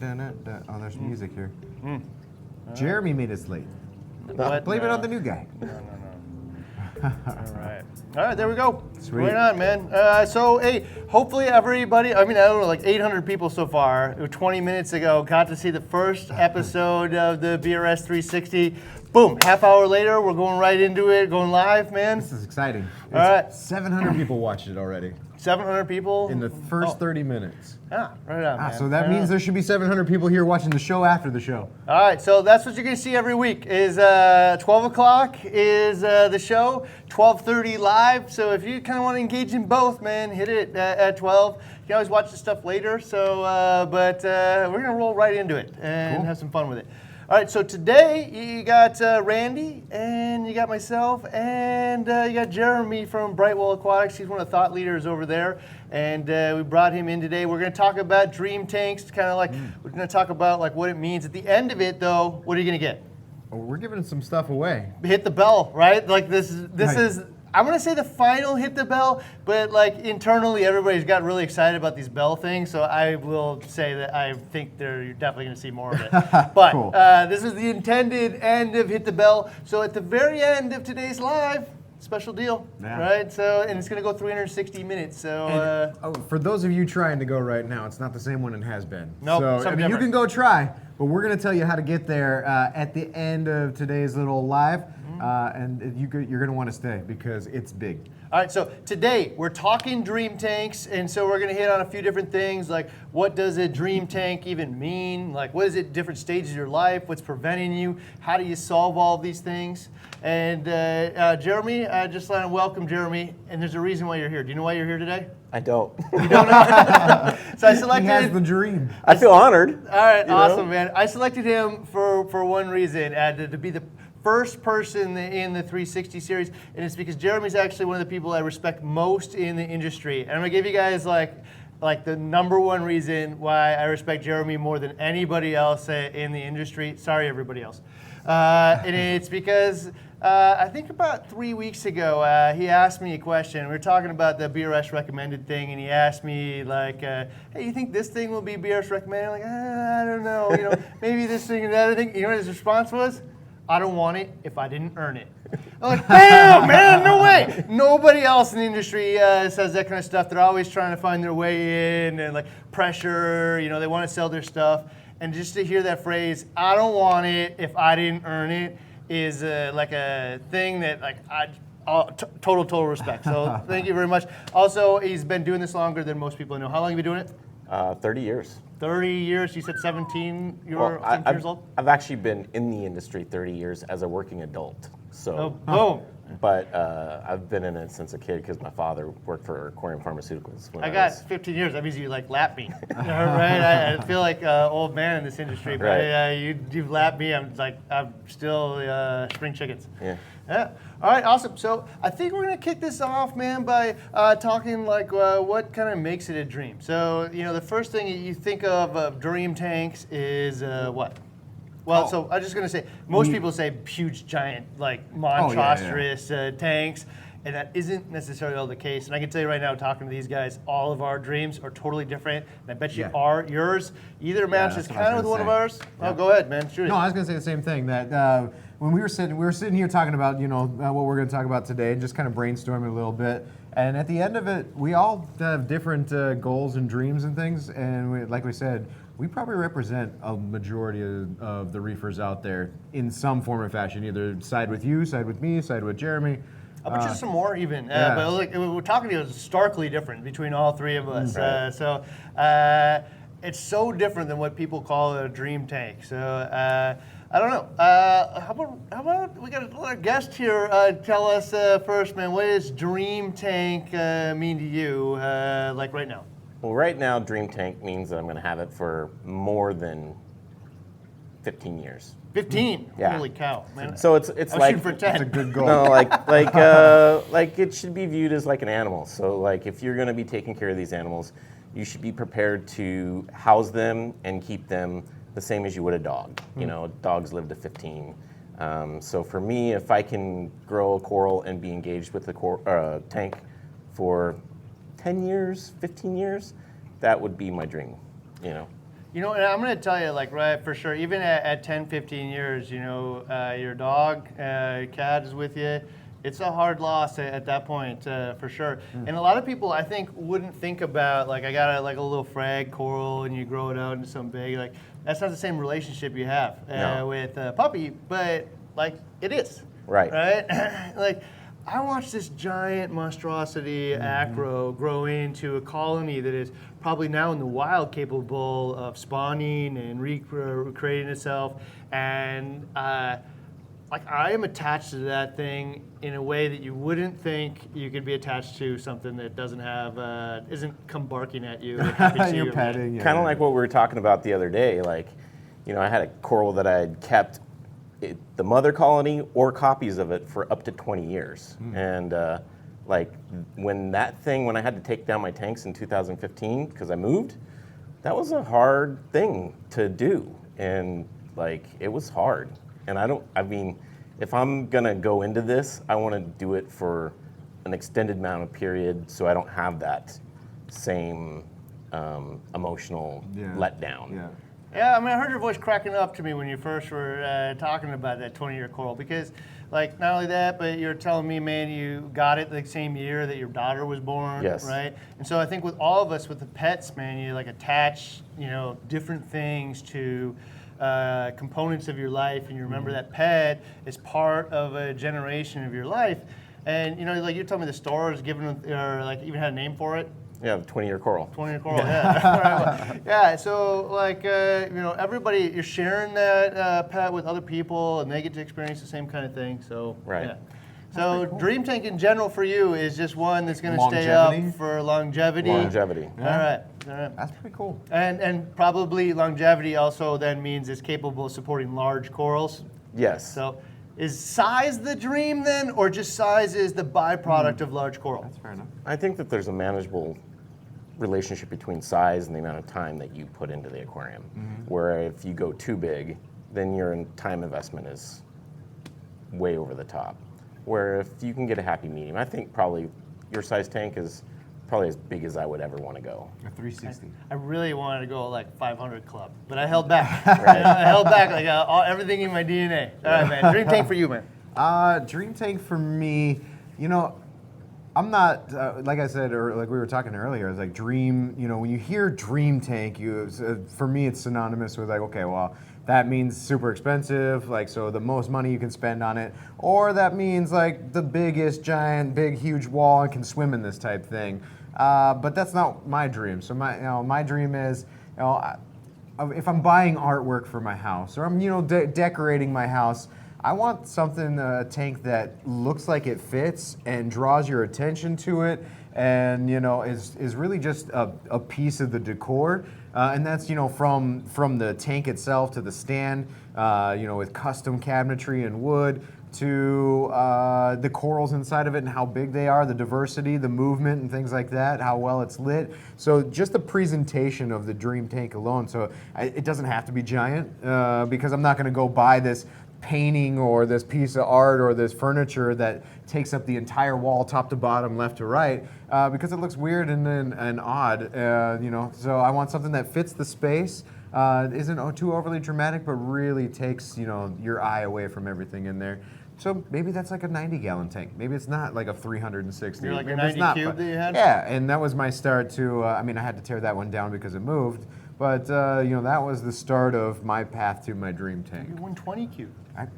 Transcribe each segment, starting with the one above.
Oh, there's music here. Jeremy made us late. What? Blame it on the new guy. No. All right, there we go. Sweet. Right on, man. So, hey, hopefully everybody, I don't know, like 800 people so far, 20 minutes ago, got to see the first episode of the BRS360. Boom, half hour later, we're going right into it, going live, man. This is exciting. All right. 700 people watched it already 700 people? in the first 30 minutes. Ah, right on, man. So that Right means on. there should be 700 people here watching the show after the show. All right, so that's what you're going to see every week is 12 o'clock is the show, 12:30 live. So if you kind of want to engage in both, man, hit it at 12. You can always watch the stuff later. So, but we're going to roll right into it and have some fun with it. All right, so today you got Randy, and you got myself, and you got Jeremy from Brightwell Aquatics. He's one of the thought leaders over there, and we brought him in today. We're going to talk about dream tanks, kind of like we're going to talk about like what it means. At the end of it, though, what are you going to get? Oh, we're giving some stuff away. Hit the bell, right? Like this Right. is. I'm gonna say the final hit the bell, but like internally, everybody's got really excited about these bell things. So I will say that I think you're definitely gonna see more of it. But Cool. this is the intended end of hit the bell. So at the very end of today's live, special deal, Yeah. right? So and it's gonna go 360 minutes. So For those of you trying to go right now, it's not the same one it has been. Nope, So something you different. can go try, but we're going to tell you how to get there at the end of today's little live, and you're going to want to stay because it's big. All right, so today we're talking dream tanks, and so we're gonna hit on a few different things, like what does a dream tank even mean? Like what is it, different stages of your life? What's preventing you? How do you solve all of these things? And Jeremy, I just want to welcome Jeremy, and there's a reason why you're here. Do you know why you're here today? I don't. You don't know? So I He selected has the dream. I feel honored. All right, You awesome, know? man. I selected him for one reason, to be the first person in the 360 series, and it's because Jeremy's actually one of the people I respect most in the industry. And I'm gonna give you guys like the number one reason why I respect Jeremy more than anybody else in the industry. Sorry, everybody else. And it's because I think about 3 weeks ago, he asked me a question. We were talking about the BRS recommended thing, and he asked me like, "Hey, you think this thing will be BRS recommended?" I'm like, I don't know. You know, maybe this thing and that other thing. You know what his response was? I don't want it if I didn't earn it. I'm like, damn, man, no way. Nobody else in the industry says that kind of stuff. They're always trying to find their way in and like pressure. You know, they want to sell their stuff. And just to hear that phrase, I don't want it if I didn't earn it, is like a thing that like total respect. So thank you very much. Also, he's been doing this longer than most people I know. How long have you been doing it? 30 years. 30 years. You said 17. You were Well, 17 years old. I've actually been in the industry 30 years as a working adult. So, Oh, boom. but I've been in it since a kid because my father worked for Aquarium Pharmaceuticals. When I got was, 15 years. That means you like lap me, right? I feel like old man in this industry, but Right. you've lapped me. I'm still spring chickens. Yeah. Yeah. All right. Awesome. So I think we're gonna kick this off, man, by talking like what kind of makes it a dream. So you know, the first thing you think of dream tanks is what? Well, so I'm just gonna say most people say huge, giant, like monstrous tanks, and that isn't necessarily all the case. And I can tell you right now, talking to these guys, all of our dreams are totally different. And I bet you yours either matches that's what I kind was of with one gonna of say. ours. Oh, go ahead, man, shoot it. No, I was going to say the same thing. That when we were sitting here talking about what we're going to talk about today, and just kind of brainstorming a little bit. And at the end of it, we all have different goals and dreams and things. And like we said, we probably represent a majority of the reefers out there in some form or fashion. Either side with you, side with me, side with Jeremy. I'll bet you some more even. yeah. But like, we're talking to you is starkly different between all three of us. Right. So it's so different than what people call a dream tank. So I don't know. How about we got another guest here? Tell us first, man. What does dream tank mean to you, like right now? Well, right now, Dream Tank means that I'm going to have it for more than 15 years. 15. Yeah. Holy cow, man. So it's I was like shooting for 10. It's a good goal. no, like it should be viewed as like an animal. So like if you're going to be taking care of these animals, you should be prepared to house them and keep them the same as you would a dog. You know, dogs live to 15. So for me, if I can grow a coral and be engaged with the tank for 10 years, 15 years, that would be my dream, you know. You know, and I'm going to tell you, like, right, for sure, even at 10, 15 years, you know, your dog, cat is with you. It's a hard loss at that point, for sure. And a lot of people, I think, wouldn't think about, like, I got a little frag coral and you grow it out into something big. Like, that's not the same relationship you have with a puppy, but, like, it is. Right. Right? Like, I watched this giant monstrosity acro grow into a colony that is probably now in the wild capable of spawning and recreating itself. And like, I am attached to that thing in a way that you wouldn't think you could be attached to something that doesn't have, isn't come barking at you. You're petting. Kind of like what we were talking about the other day. Like, you know, I had a coral that I had kept the mother colony or copies of it for up to 20 years. And like when I had to take down my tanks in 2015 because I moved, that was a hard thing to do. And like, it was hard. And I mean, if I'm gonna go into this, I wanna do it for an extended amount of period so I don't have that same emotional letdown. Yeah. Yeah, I mean, I heard your voice cracking up to me when you first were talking about that 20-year coral because, like, not only that, but you're telling me, man, you got it the same year that your daughter was born, Yes. right? And so I think with all of us, with the pets, man, you, like, attach, you know, different things to components of your life, and you remember that pet is part of a generation of your life. And, you know, like, you told me the store is given, or, like, even had a name for it. Yeah, 20-year coral. 20-year coral, yeah. Yeah, so like, you know, everybody, you're sharing that pet with other people and they get to experience the same kind of thing, so. Right. Yeah. So cool. Dream Tank in general for you is just one that's gonna stay up for longevity. Longevity. All right, all right. That's pretty cool. And probably longevity also then means it's capable of supporting large corals. Yes. So is size the dream then, or just size is the byproduct of large coral? That's fair enough. I think that there's a manageable relationship between size and the amount of time that you put into the aquarium. Where if you go too big, then your time investment is way over the top. Where if you can get a happy medium, I think probably your size tank is probably as big as I would ever want to go. A 360. I really wanted to go like 500 club, but I held back. I held back like everything in my DNA. All right, man. Dream Tank for you, man. Dream Tank for me, you know, I'm not, like I said, or like we were talking earlier, it's like dream, you know, when you hear Dream Tank, for me it's synonymous with like, okay, well, that means super expensive, like, so the most money you can spend on it, or that means like the biggest, giant, big, huge wall and can swim in this type thing. But that's not my dream. So my dream is, you know, if I'm buying artwork for my house or I'm, you know, decorating my house, I want something, a tank that looks like it fits and draws your attention to it, and you know is really just a piece of the decor, and that's, you know, from the tank itself to the stand, you know, with custom cabinetry and wood, to the corals inside of it and how big they are, the diversity, the movement and things like that, how well it's lit. So just the presentation of the Dream Tank alone. So it doesn't have to be giant, because I'm not going to go buy this painting or this piece of art or this furniture that takes up the entire wall top to bottom, left to right, because it looks weird and odd, you know. So I want something that fits the space, isn't too overly dramatic, but really takes, you know, your eye away from everything in there. So maybe that's like a 90-gallon tank. Maybe it's not like a 360. You're like maybe a it's 90 not, cube that you had? Yeah, and that was my start to, I mean, I had to tear that one down because it moved, but you know, that was the start of my path to my dream tank. You're 120 cube.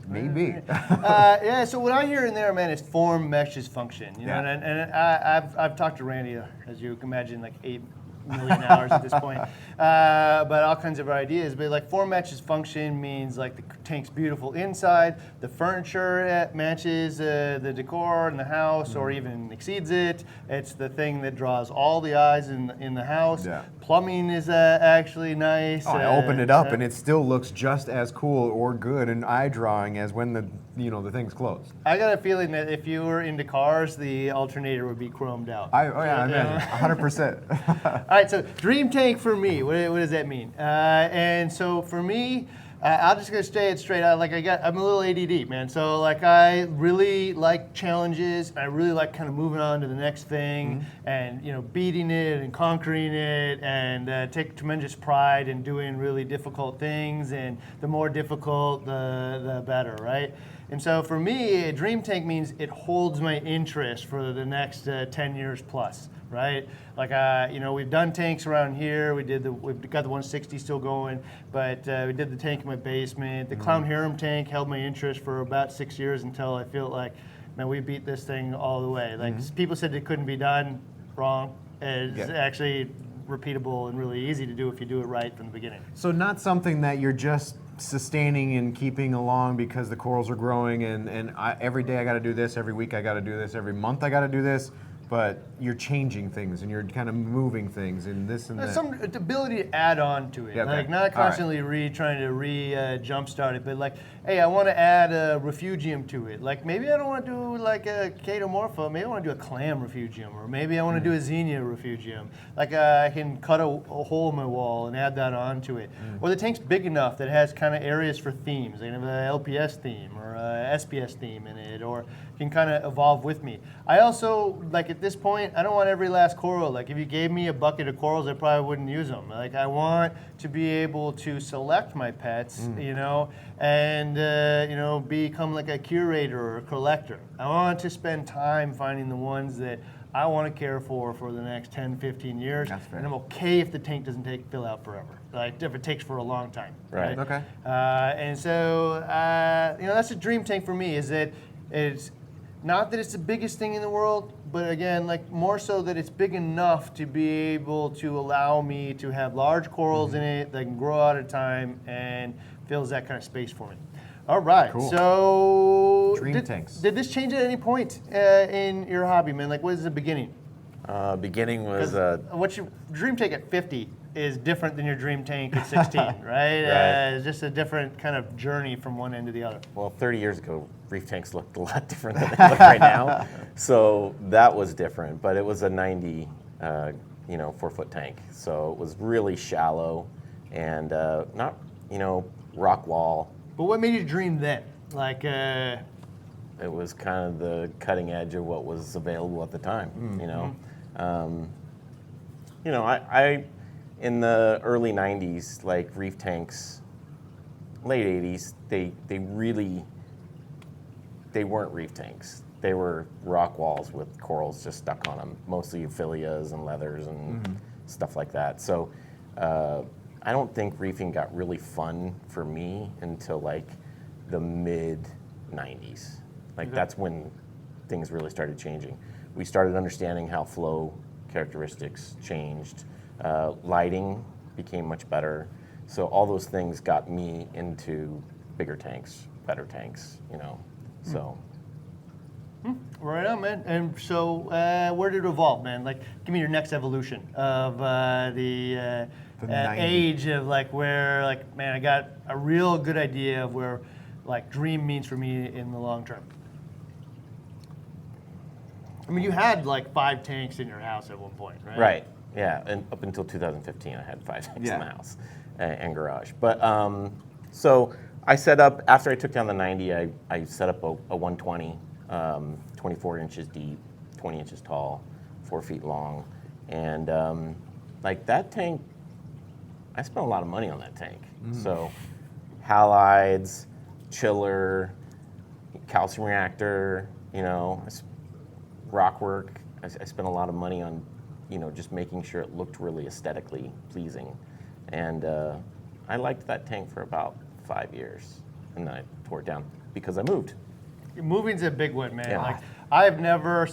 Maybe. Yeah, so what I hear in there, man, is form meshes function. You know, Yeah. and I've talked to Randy, as you can imagine, like 8 million hours at this point, but all kinds of ideas. But like form matches function means like the tank's beautiful inside, the furniture matches the decor in the house, or even exceeds it. It's the thing that draws all the eyes in the house. Yeah. Plumbing is actually nice. Oh, I opened it up and it still looks just as cool or good and eye drawing as when the thing's closed. I got a feeling that if you were into cars, the alternator would be chromed out. I imagine 100%. All right, so dream tank for me, what does that mean? And so for me, I'll just gonna say it straight out. Like I'm a little ADD, man. So like I really like challenges. I really like kind of moving on to the next thing, and beating it and conquering it, and take tremendous pride in doing really difficult things. And the more difficult, the better, right? And so for me, a dream tank means it holds my interest for the next 10 years plus. Right, like we've done tanks around here. We've got the 160 still going, but we did the tank in my basement. The Clown Harem tank held my interest for about 6 years until I feel like, man, we beat this thing all the way. Like people said it couldn't be done. Wrong. It's actually repeatable and really easy to do if you do it right from the beginning. So not something that you're just sustaining and keeping along because the corals are growing and every day I got to do this, every week I got to do this, every month I got to do this. But you're changing things and you're kind of moving things and this and that. Some ability to add on to it, like not constantly trying to jumpstart it, but like, hey, I want to add a refugium to it. Like maybe I don't want to do like a chaetomorpha, maybe I want to do a clam refugium, or maybe I want to do a xenia refugium. Like I can cut a hole in my wall and add that onto it. Or the tank's big enough that it has kind of areas for themes. They can have an LPS theme or a SPS theme in it, or can kind of evolve with me. I also, like at this point, I don't want every last coral. Like if you gave me a bucket of corals, I probably wouldn't use them. Like I want to be able to select my pets, and become like a curator or a collector. I want to spend time finding the ones that I want to care for the next 10, 15 years. That's fair. And I'm okay if the tank doesn't fill out forever. Like if it takes for a long time. Right. Okay. And so, that's a dream tank for me, is that it's not that it's the biggest thing in the world, but again, like more so that it's big enough to be able to allow me to have large corals in it that can grow out of time and fills that kind of space for me. All right, Cool. So Dream tanks. Did this change at any point in your hobby, man? Like what is the beginning? Beginning was What your dream tank at 50 is different than your dream tank at 16, right? Right. It's just a different kind of journey from one end to the other. well, 30 years ago, reef tanks looked a lot different than they look right now. So that was different, but it was a 90, 4-foot tank. So it was really shallow and not, rock wall. But what made you dream then? Like, It was kind of the cutting edge of what was available at the time. I in the early 90s, like reef tanks, late 80s, they weren't reef tanks. They were rock walls with corals just stuck on them, mostly euphyllias and leathers and stuff like that. So I don't think reefing got really fun for me until like the mid 90s. Like that's when things really started changing. We started understanding how flow characteristics changed. Lighting became much better. So all those things got me into bigger tanks, better tanks, so. right on, man. And so, where did it evolve, man? Like, give me your next evolution of the 90s. age of like where, like, man, I got a real good idea of where, like, dream means for me in the long term. I mean, you had like 5 tanks in your house at one point, right? Right, yeah, and up until 2015, I had 5 tanks in the house and garage. But so I set up, after I took down the 90, I set up a 120, 24 inches deep, 20 inches tall, 4 feet long. And like that tank, I spent a lot of money on that tank. So halides, chiller, calcium reactor, rock work. I spent a lot of money on, just making sure it looked really aesthetically pleasing. And I liked that tank for about 5 years, and then I tore it down because I moved. Moving's a big one, man. Yeah. Like, I've never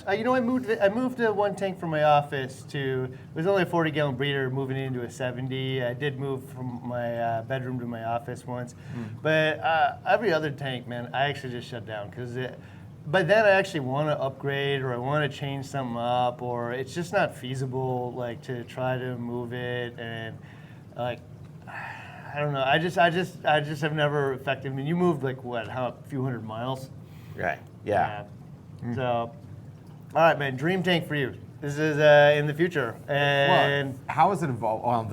I moved one tank from my office to, it was only a 40-gallon breeder, moving into a 70. I did move from my bedroom to my office once. But every other tank, man, I actually just shut down because but then I actually want to upgrade, or I want to change something up, or it's just not feasible, like, to try to move it, and like, I don't know. I just have never effective. I mean, you moved like what? A few hundred miles? Right. Yeah. So, all right, man. Dream tank for you. This is in the future. And Well, how has it evolved? Well,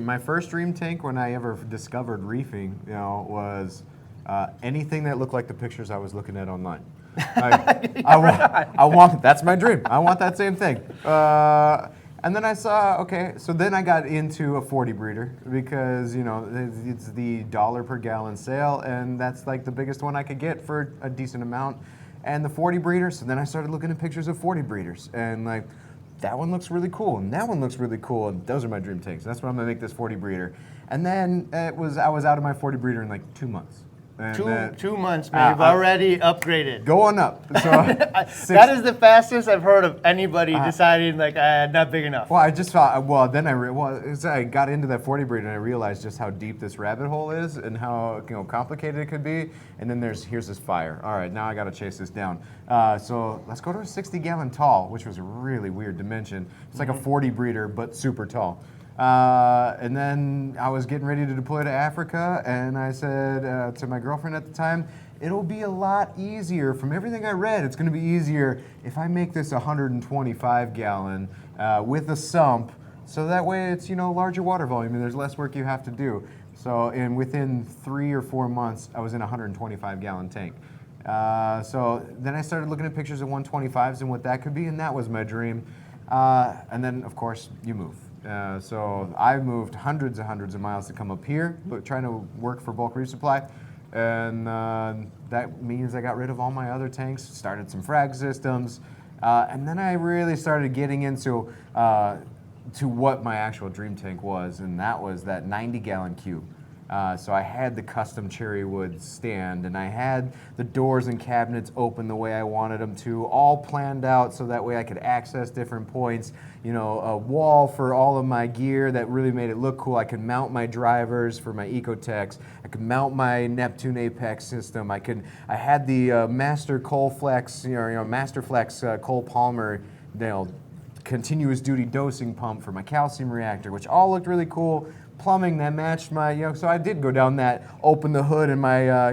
my first dream tank when I ever discovered reefing, was anything that looked like the pictures I was looking at online. I want, that's my dream. I want that same thing. And then I saw, okay, so then I got into a 40 breeder because, it's the $1 per gallon sale, and that's like the biggest one I could get for a decent amount. And the 40 breeder, so then I started looking at pictures of 40 breeders, and like, that one looks really cool, and that one looks really cool, and those are my dream tanks. That's what I'm gonna make this 40 breeder. And then I was out of my 40 breeder in like 2 months. And 2 months, man. You've already upgraded. Going up. So that is the fastest I've heard of anybody deciding like not big enough. Well, I just thought. Well, then I got into that 40 breed and I realized just how deep this rabbit hole is and how complicated it could be. And then here's this fire. All right, now I got to chase this down. So let's go to a 60-gallon tall, which was a really weird dimension. It's like a 40 breeder but super tall. And then I was getting ready to deploy to Africa, and I said to my girlfriend at the time, it'll be a lot easier. From everything I read, it's going to be easier if I make this 125-gallon with a sump, so that way it's larger water volume and there's less work you have to do. So, and within 3 or 4 months, I was in a 125-gallon tank. So then I started looking at pictures of 125s and what that could be, and that was my dream. And then, of course, you move. So I moved hundreds of miles to come up here, trying to work for Bulk Reef Supply, and that means I got rid of all my other tanks, started some frag systems, and then I really started getting into to what my actual dream tank was, and that was that 90-gallon cube. So I had the custom cherry wood stand, and I had the doors and cabinets open the way I wanted them to, all planned out so that way I could access different points. A wall for all of my gear that really made it look cool. I could mount my drivers for my Ecotechs. I could mount my Neptune Apex system. I had the Master Colflex, Masterflex Cole Palmer, continuous duty dosing pump for my calcium reactor, which all looked really cool. Plumbing that matched my, so I did go down that, open the hood and my,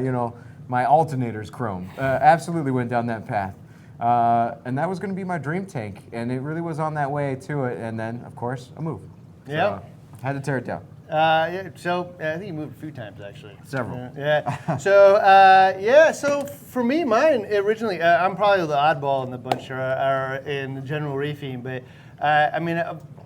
my alternator's chrome. Absolutely went down that path. And that was going to be my dream tank, and it really was on that way to it. And then, of course, a move. Yeah. So, had to tear it down. So I think you moved a few times actually. Several. Yeah. So So for me, mine originally, I'm probably the oddball in the bunch, or in the general reefing, but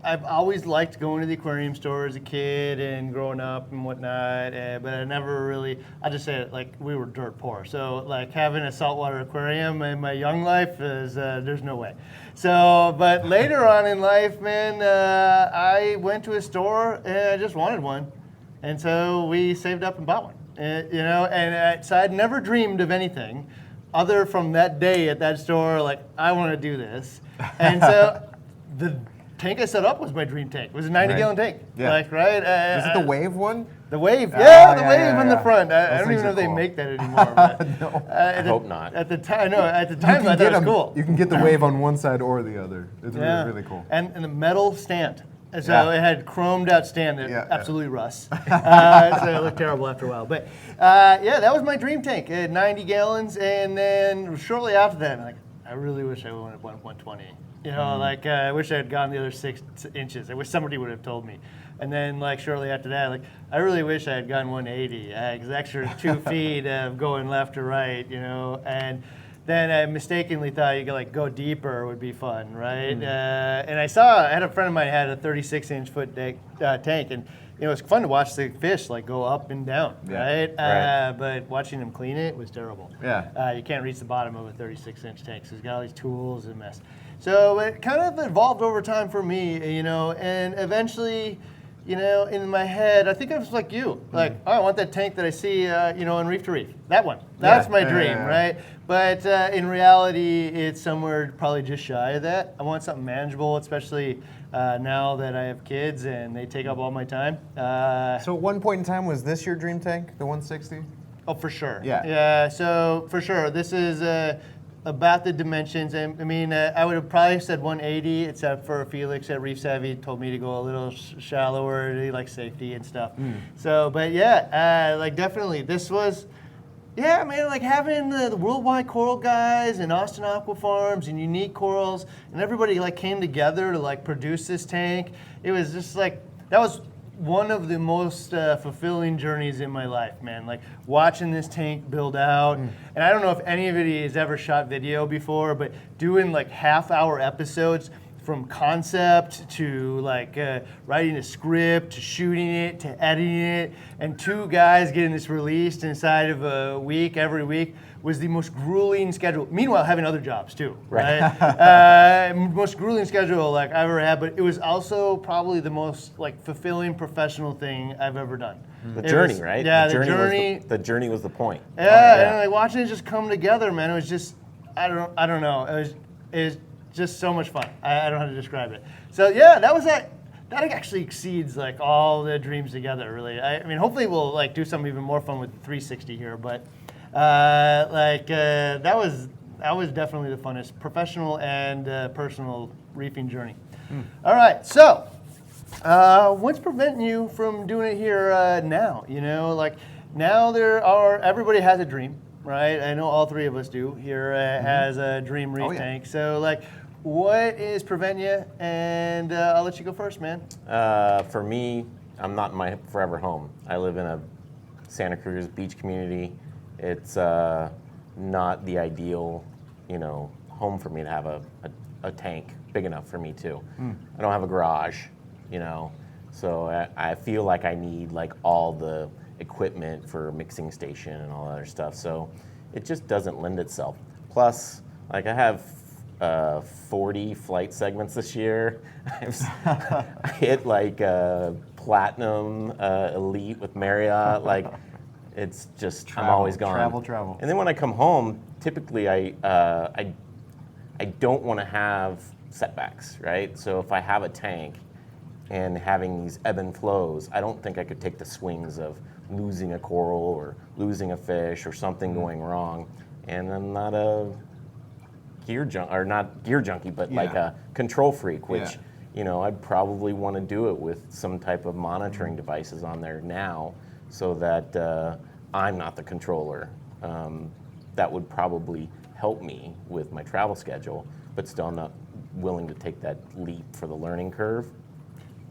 I've always liked going to the aquarium store as a kid and growing up and whatnot, but I never really, I just say it like we were dirt poor. So like having a saltwater aquarium in my young life is, there's no way. So, but later on in life, man, I went to a store and I just wanted one. And so we saved up and bought one, so I'd never dreamed of anything other from that day at that store, like I want to do this. And so the tank I set up was my dream tank. It was a 90-gallon tank. Yeah. Is it the Wave one? The Wave, the yeah, Wave in the yeah. front. I don't things even know are if they cool. make that anymore. But, No. I hope not. At the time, I thought it was cool. You can get the Wave on one side or the other. It's really cool. And the metal stand. So it had chromed out stand that absolutely rusts. So it looked terrible after a while. But that was my dream tank. It had 90 gallons, and then shortly after that, I really wish I wanted 120. I wish I had gone the other 6 inches. I wish somebody would have told me. And then, shortly after that, I really wish I had gone 180, because the extra 2 feet of going left to right, and then I mistakenly thought you could go deeper would be fun, right? And I had a friend of mine had a 36-inch foot tank, and it was fun to watch the fish go up and down, right? But watching them clean it was terrible. Yeah. You can't reach the bottom of a 36-inch tank, so it's got all these tools and mess. So it kind of evolved over time for me, and eventually, in my head, I think I was like you. I want that tank that I see, on Reef to Reef. That one. That's my dream, right? But in reality, it's somewhere probably just shy of that. I want something manageable, especially now that I have kids and they take up all my time. So at one point in time, was this your dream tank, the 160? Oh, for sure. Yeah. Yeah. So for sure, this is about the dimensions. I would have probably said 180, except for Felix at BRStv told me to go a little shallower, like safety and stuff. So, but yeah, definitely, this was Yeah, man, like having the Worldwide Coral guys and Austin Aqua Farms and Unique Corals and everybody like came together to like produce this tank. It was just like, that was one of the most fulfilling journeys in my life, man. Like watching this tank build out. And I don't know if anybody has ever shot video before, but doing like half-hour episodes from concept to like writing a script to shooting it to editing it, and 2 guys getting this released inside of a week, every week, was the most grueling schedule. Meanwhile, having other jobs too, right? Most grueling schedule like I've ever had, but it was also probably the most like fulfilling professional thing I've ever done. The journey, right? Yeah, the journey. The journey was the point. Yeah, and like watching it just come together, man. It was just, I don't know. It was just so much fun. I don't know how to describe it. So yeah, that actually exceeds like all the dreams together, really. I mean, hopefully we'll like do something even more fun with the 360 here, but that was definitely the funnest professional and personal reefing journey. All right, so what's preventing you from doing it here now? You know, like now everybody has a dream, right? I know all 3 of us do here has a dream reef tank. So like, what is preventing you? And I'll let you go first, man. For me, I'm not in my forever home. I live in a Santa Cruz beach community. It's not the ideal, home for me to have a tank big enough for me too. I don't have a garage, so I feel like I need like all the equipment for mixing station and all that other stuff. So it just doesn't lend itself. Plus, like I have 40 flight segments this year. I hit like platinum elite with Marriott. Like it's just I'm always gone. Travel. And then when I come home, typically I don't want to have setbacks, right? So if I have a tank and having these ebb and flows, I don't think I could take the swings of losing a coral or losing a fish or something going wrong. And I'm not a not gear junkie, but like a control freak, which I'd probably want to do it with some type of monitoring devices on there now, so that I'm not the controller. That would probably help me with my travel schedule, but still I'm not willing to take that leap for the learning curve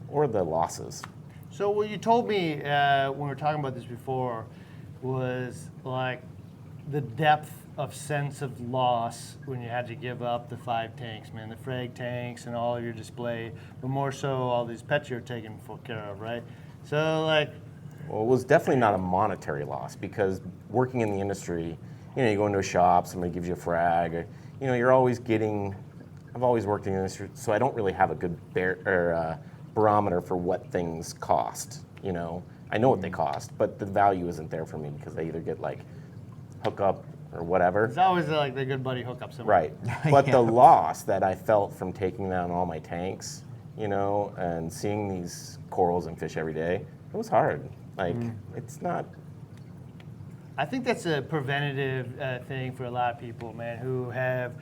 or the losses. So what you told me when we were talking about this before was like the depth of sense of loss when you had to give up the 5 tanks, man, the frag tanks and all of your display, but more so all these pets you're taking full care of, right? So like, well, it was definitely not a monetary loss, because working in the industry, you go into a shop, somebody gives you a frag, or, you're always getting. I've always worked in the industry, so I don't really have a good barometer for what things cost. I know what they cost, but the value isn't there for me because I either get like hookup or whatever. it's always like the good buddy hookup somewhere. Right. But the loss that I felt from taking down all my tanks, and seeing these corals and fish every day, it was hard. Like, it's not. I think that's a preventative thing for a lot of people, man, who have,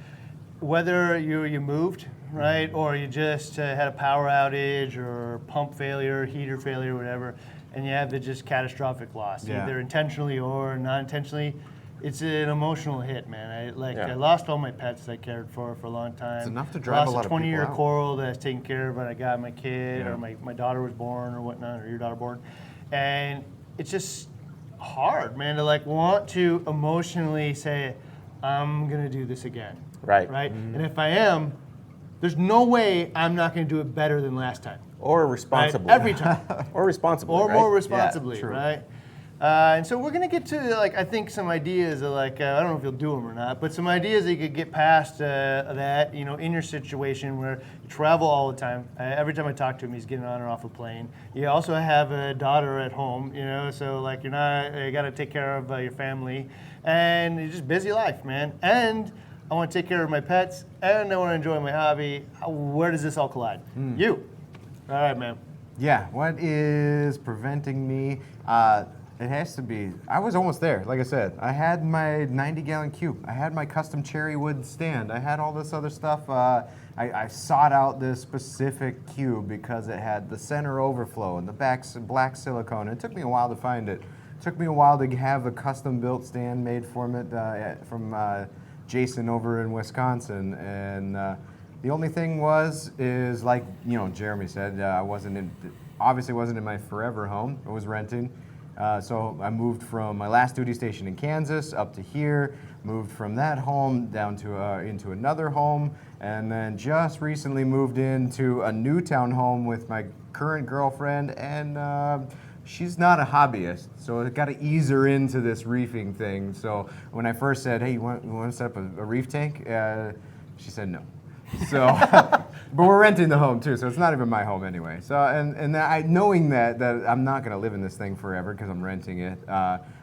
whether you moved, right, or you just had a power outage or pump failure, heater failure, whatever, and you have the just catastrophic loss, either intentionally or not intentionally. It's an emotional hit, man. I lost all my pets I cared for a long time. It's enough to drive a lot of people out. Lost a 20-year coral that I was taking care of when I got my kid, or my daughter was born or whatnot, or your daughter born. And it's just hard, man, to like want to emotionally say, I'm gonna do this again. Right. Right? And if I am, there's no way I'm not gonna do it better than last time. Or responsibly. Right? Every time. Or responsibly, Or right? more responsibly, Yeah, true. right? And so we're gonna get to like, I think some ideas of like, I don't know if you'll do them or not, but some ideas that you could get past that, in your situation where you travel all the time. Every time I talk to him, he's getting on or off a plane. You also have a daughter at home, so like you gotta take care of your family, and it's just busy life, man. And I wanna take care of my pets, and I wanna enjoy my hobby. Where does this all collide? You. All right, man. Yeah, what is preventing me? It has to be, I was almost there, like I said. I had my 90-gallon cube. I had my custom cherry wood stand. I had all this other stuff. I sought out this specific cube because it had the center overflow and the black silicone. It took me a while to find it. Took me a while to have a custom-built stand made for it from Jason over in Wisconsin, and the only thing is like Jeremy said, I obviously wasn't in my forever home. I was renting, so I moved from my last duty station in Kansas up to here. Moved from that home down to into another home, and then just recently moved into a new townhome with my current girlfriend, and she's not a hobbyist, so I got to ease her into this reefing thing. So when I first said, "Hey, you want to set up a reef tank?" She said no. So, but we're renting the home too, so it's not even my home anyway. So, knowing that I'm not going to live in this thing forever because I'm renting it,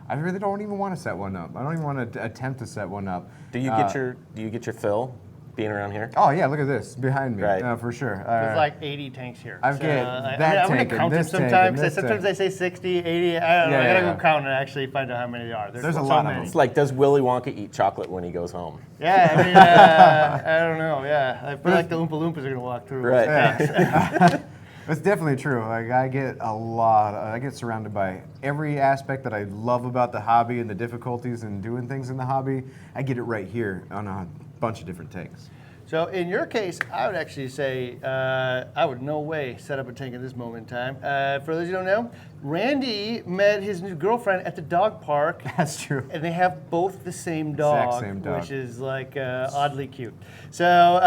I really don't even want to set one up. I don't even want to attempt to set one up. Do you get your fill being around here? Oh yeah, look at this behind me, Right. For sure. There's like 80 tanks here. I've got that I'm tank gonna count and them this tank sometimes. and this Sometimes tank. they say 60, 80. I don't know. I Yeah, gotta yeah. go count and actually find out how many there are. There's a so lot of many. them. It's like, does Willy Wonka eat chocolate when he goes home? Yeah, I mean, I don't know. Yeah, I feel like the Oompa Loompas are gonna walk through. Right. Yeah. It's definitely true. Like I get surrounded by every aspect that I love about the hobby and the difficulties in doing things in the hobby. I get it right here on a bunch of different tanks. So in your case, I would actually say I would no way set up a tank at this moment in time. For those who don't know, Randy met his new girlfriend at the dog park. That's true. And they have both the same Exact dog, same dog. which is like oddly cute. So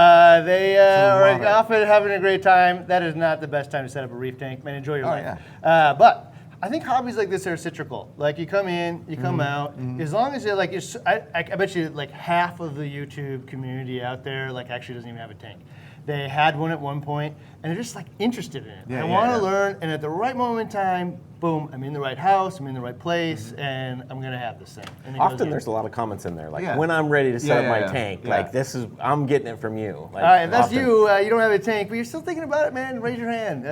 they So are love it. off and having a great time. That is not the best time to set up a reef tank. Man, enjoy your Oh, life. But I think hobbies like this are cyclical. Like you come in, you come out. As long as you're like, I bet you like half of the YouTube community out there like actually doesn't even have a tank. They had one at one point, and they're just like interested in it. Yeah, I yeah, want to yeah. learn, and at the right moment in time, boom, I'm in the right house, I'm in the right place, and I'm gonna have this thing. And it goes Often in. there's a lot of comments in there, like, Yeah. when I'm ready to set Yeah, up my yeah, yeah. tank, Yeah. like, I'm getting it from you. Like, All right, if that's often. you don't have a tank, but you're still thinking about it, man, raise your hand.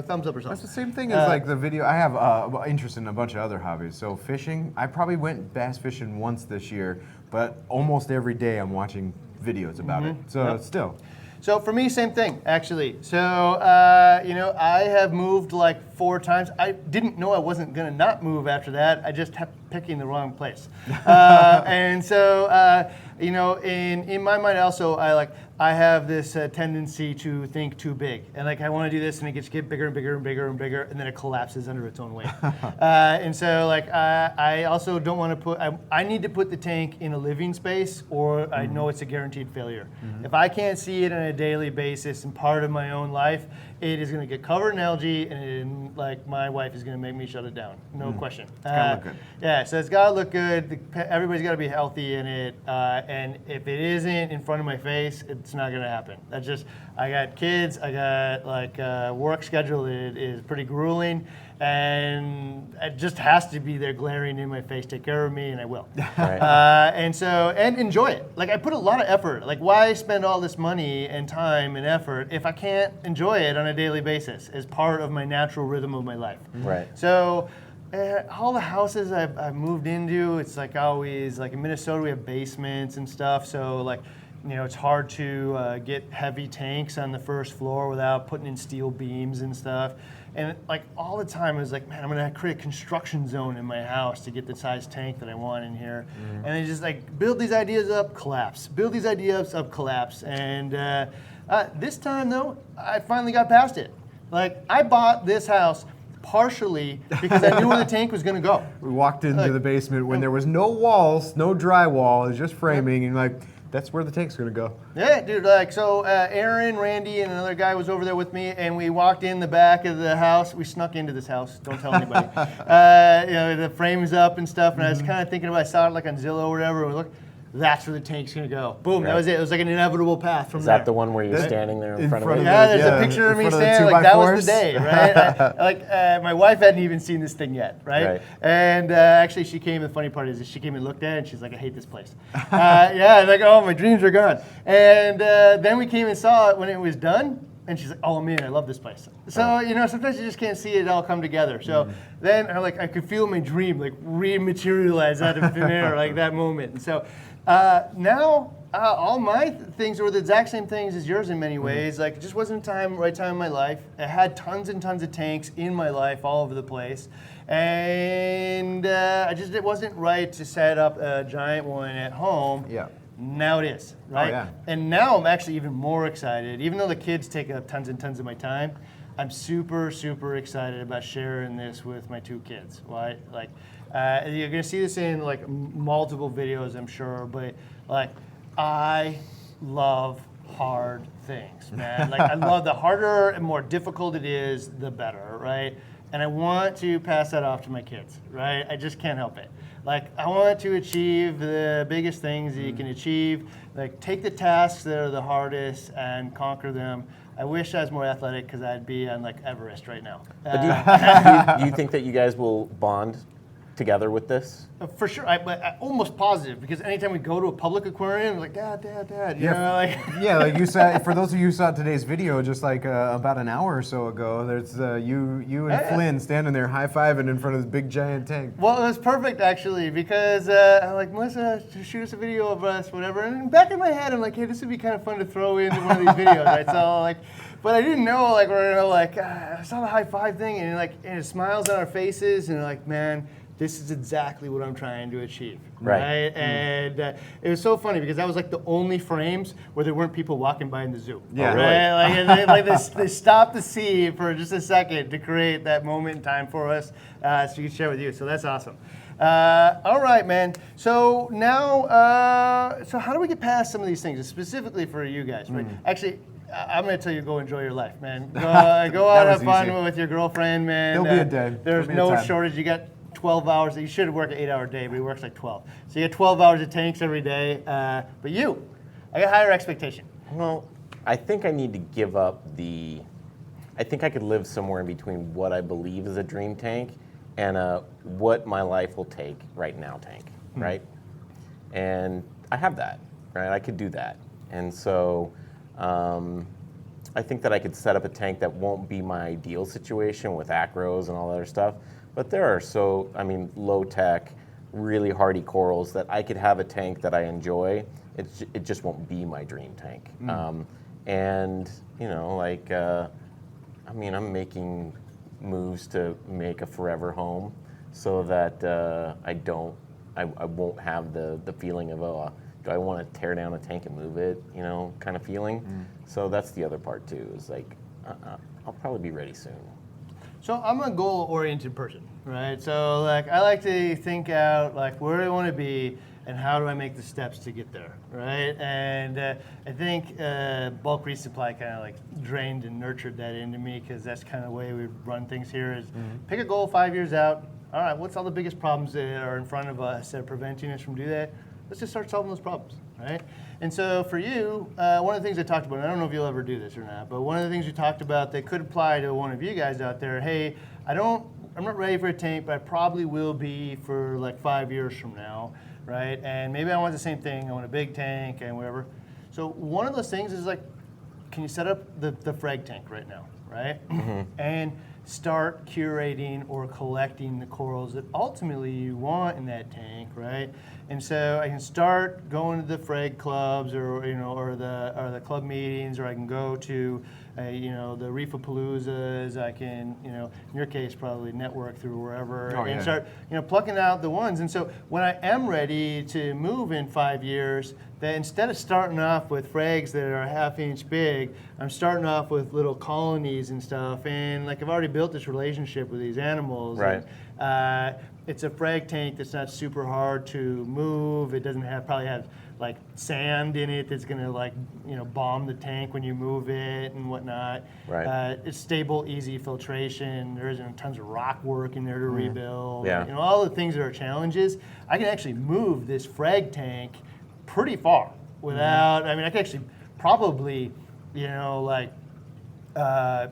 Thumbs up or something. That's the same thing as like the video. I have interest in a bunch of other hobbies. So fishing, I probably went bass fishing once this year, but almost every day I'm watching videos about it. So still. So for me, same thing, actually. So, I have moved like 4 times. I didn't know I wasn't gonna not move after that. I just kept picking the wrong place. And so, in my mind also, I have this tendency to think too big. And like I wanna do this and it gets bigger and bigger and bigger and bigger and then it collapses under its own weight. And so like I also don't wanna I need to put the tank in a living space or I know it's a guaranteed failure. If I can't see it on a daily basis and part of my own life, it is gonna get covered in algae and like my wife is gonna make me shut it down, no question. It's gotta look good. Yeah, so it's gotta look good. Everybody's gotta be healthy in it, and if it isn't in front of my face, it's not gonna happen. That's just, I got kids, I got like work schedule. It is pretty grueling, and it just has to be there glaring in my face. Take care of me, and I will. Right. And enjoy it. Like I put a lot of effort. Like why spend all this money and time and effort if I can't enjoy it on a daily basis as part of my natural rhythm of my life? Right. So. All the houses I've moved into, it's like always, like in Minnesota we have basements and stuff, so like, it's hard to get heavy tanks on the first floor without putting in steel beams and stuff. And like all the time I was like, man, I'm gonna create a construction zone in my house to get the size tank that I want in here. And I just like build these ideas up, collapse. Build these ideas up, collapse. And this time though, I finally got past it. Like I bought this house partially because I knew where the tank was gonna go. We walked into the basement when there was no walls, no drywall, it was just framing, and like, that's where the tank's gonna go. Yeah, dude, like, so Aaron, Randy, and another guy was over there with me, and we walked in the back of the house. We snuck into this house, don't tell anybody. The frame's up and stuff, and I was kind of thinking about, I saw it like on Zillow or whatever, and look, that's where the tank's gonna go. Boom, that was it. It was like an inevitable path from Is there. that the one where you're standing there in front of it? Yeah, there's Yeah, a picture of in me front of the standing, like that was 2x4s. the day, right? My wife hadn't even seen this thing yet, right? And actually she came, the funny part is she came and looked at it and she's like, I hate this place. Like, oh, my dreams are gone. And then we came and saw it when it was done. And she's like, oh man, I love this place. So, sometimes you just can't see it all come together. So then I could feel my dream like rematerialize out of thin air, like that moment. And so now all my things were the exact same things as yours in many ways. Like it just wasn't right time in my life. I had tons and tons of tanks in my life all over the place. And and it wasn't right to set up a giant one at home. Yeah. Now it is, right? Oh, yeah. And now I'm actually even more excited, even though the kids take up tons and tons of my time. I'm super, super excited about sharing this with my 2 kids. Why? Like, you're gonna see this in like multiple videos, I'm sure, but like, I love hard things, man. Like, I love the harder and more difficult it is, the better, right? And I want to pass that off to my kids, right? I just can't help it. Like, I want to achieve the biggest things that you can achieve. Like, take the tasks that are the hardest and conquer them. I wish I was more athletic because I'd be on like Everest right now. Do you think that you guys will bond together with this? For sure, I'm almost positive because anytime we go to a public aquarium, like Dad, you know, like Yeah, like you saw. For those of you who saw today's video, just like about an hour or so ago, there's you and Flynn standing there high-fiving in front of this big giant tank. Well, it was perfect actually because I'm like, Melissa, shoot us a video of us, whatever. And back in my head, I'm like, hey, this would be kind of fun to throw into one of these videos, right? So like, but I didn't know like we're gonna like I saw the high five thing and like and it smiles on our faces and like, man, this is exactly what I'm trying to achieve, right? And it was so funny because that was like the only frames where there weren't people walking by in the zoo. Yeah, right? Like, they stopped the sea for just a second to create that moment in time for us, so we could share with you. So that's awesome. All right, man. So now, so how do we get past some of these things, specifically for you guys? Right? Actually, I'm going to tell you, go enjoy your life, man. Go out, have fun with your girlfriend, man. There'll be a day. There's no shortage. You got 12 hours. You should work an 8-hour day, but he works like 12. So you get 12 hours of tanks every day. But I got higher expectation. Well, I think I need to give up I think I could live somewhere in between what I believe is a dream tank and what my life will take right now tank, right? And I have that, right? I could do that. And so I think that I could set up a tank that won't be my ideal situation with acros and all that other stuff. But there are low tech, really hardy corals that I could have a tank that I enjoy. It just won't be my dream tank. And you know, like, I'm making moves to make a forever home so that I won't have the feeling of, oh, do I want to tear down a tank and move it, you know, kind of feeling. So that's the other part too, is like, I'll probably be ready soon. So I'm a goal-oriented person, right? So like I like to think out like where do I want to be and how do I make the steps to get there, right? And I think bulk resupply kind of like drained and nurtured that into me because that's kind of the way we run things here is pick a goal 5 years out. All right, what's all the biggest problems that are in front of us that are preventing us from doing that? Let's just start solving those problems, right? And so for you, one of the things I talked about, and I don't know if you'll ever do this or not, but one of the things we talked about that could apply to one of you guys out there, hey, I'm not ready for a tank, but I probably will be for like 5 years from now, right? And maybe I want the same thing, I want a big tank and whatever. So one of those things is like, can you set up the frag tank right now, right? And start curating or collecting the corals that ultimately you want in that tank, right? And so I can start going to the frag clubs or the club meetings, or I can go to the Reef-a-paloozas. I can, in your case, probably network through wherever and start plucking out the ones. And so when I am ready to move in 5 years, that instead of starting off with frags that are a half-inch big, I'm starting off with little colonies and stuff. And like I've already built this relationship with these animals. Right. And, it's a frag tank that's not super hard to move. It doesn't probably have like sand in it that's gonna like bomb the tank when you move it and whatnot. Right. It's stable, easy filtration. There isn't tons of rock work in there to rebuild. Yeah. All the things that are challenges. I can actually move this frag tank pretty far without. I mean, I can actually probably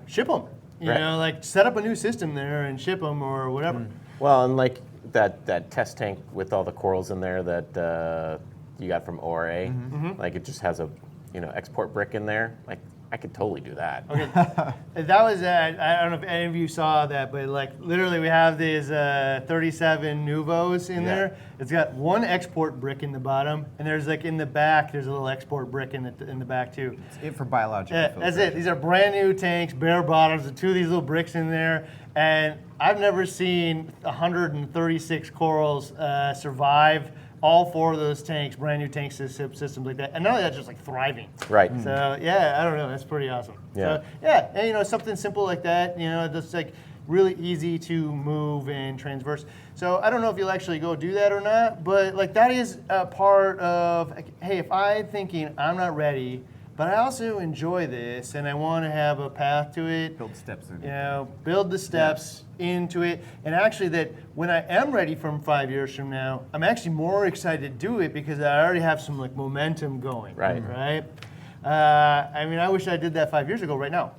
ship them. Like set up a new system there and ship them or whatever. Well, and like that test tank with all the corals in there that you got from ORA, like it just has a export brick in there. Like I could totally do that. Okay, that was I don't know if any of you saw that, but like literally we have these 37 Nuvos in there. It's got one export brick in the bottom, and there's like in the back there's a little export brick in the back too. It's it for biological Yeah, that's it. These are brand new tanks, bare bottoms, with 2 of these little bricks in there, and I've never seen 136 corals survive. All 4 of those tanks, brand new tank systems like that, and none of that's just like thriving. Right. So yeah, I don't know, that's pretty awesome. Yeah. So yeah, and you know, something simple like that, you know, just like really easy to move and transverse. So I don't know if you'll actually go do that or not, but like that is a part of, like, hey, if I'm thinking I'm not ready, but I also enjoy this and I want to have a path to it. Build steps in. You know, build the steps into it. And actually that when I am ready from 5 years from now, I'm actually more excited to do it because I already have some like momentum going. Right. Right? I mean, I wish I did that 5 years ago right now.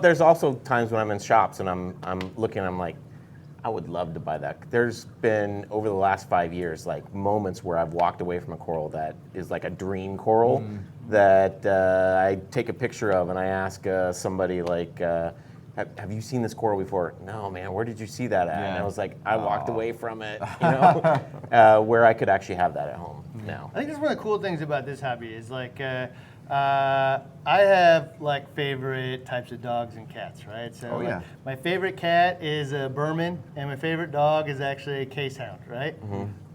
There's also times when I'm in shops and I'm looking, I'm like, I would love to buy that. There's been, over the last 5 years, like moments where I've walked away from a coral that is like a dream coral that I take a picture of and I ask somebody like, have you seen this coral before? No, man, where did you see that at? And I was like, I walked away from it, you know, where I could actually have that at home now. I think that's one of the cool things about this hobby is like, I have like favorite types of dogs and cats, right? So like, my favorite cat is a Berman, and my favorite dog is actually a Case Hound, right?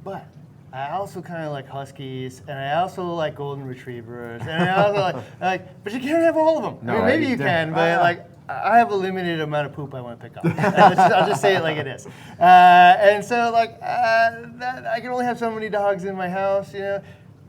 But I also kind of like Huskies, and I also like Golden Retrievers, and I also like, but you can't have all of them. No, I mean, maybe you can, but like, I have a limited amount of poop I want to pick up. I'll just say it like it is. And so like, that, I can only have so many dogs in my house, you know.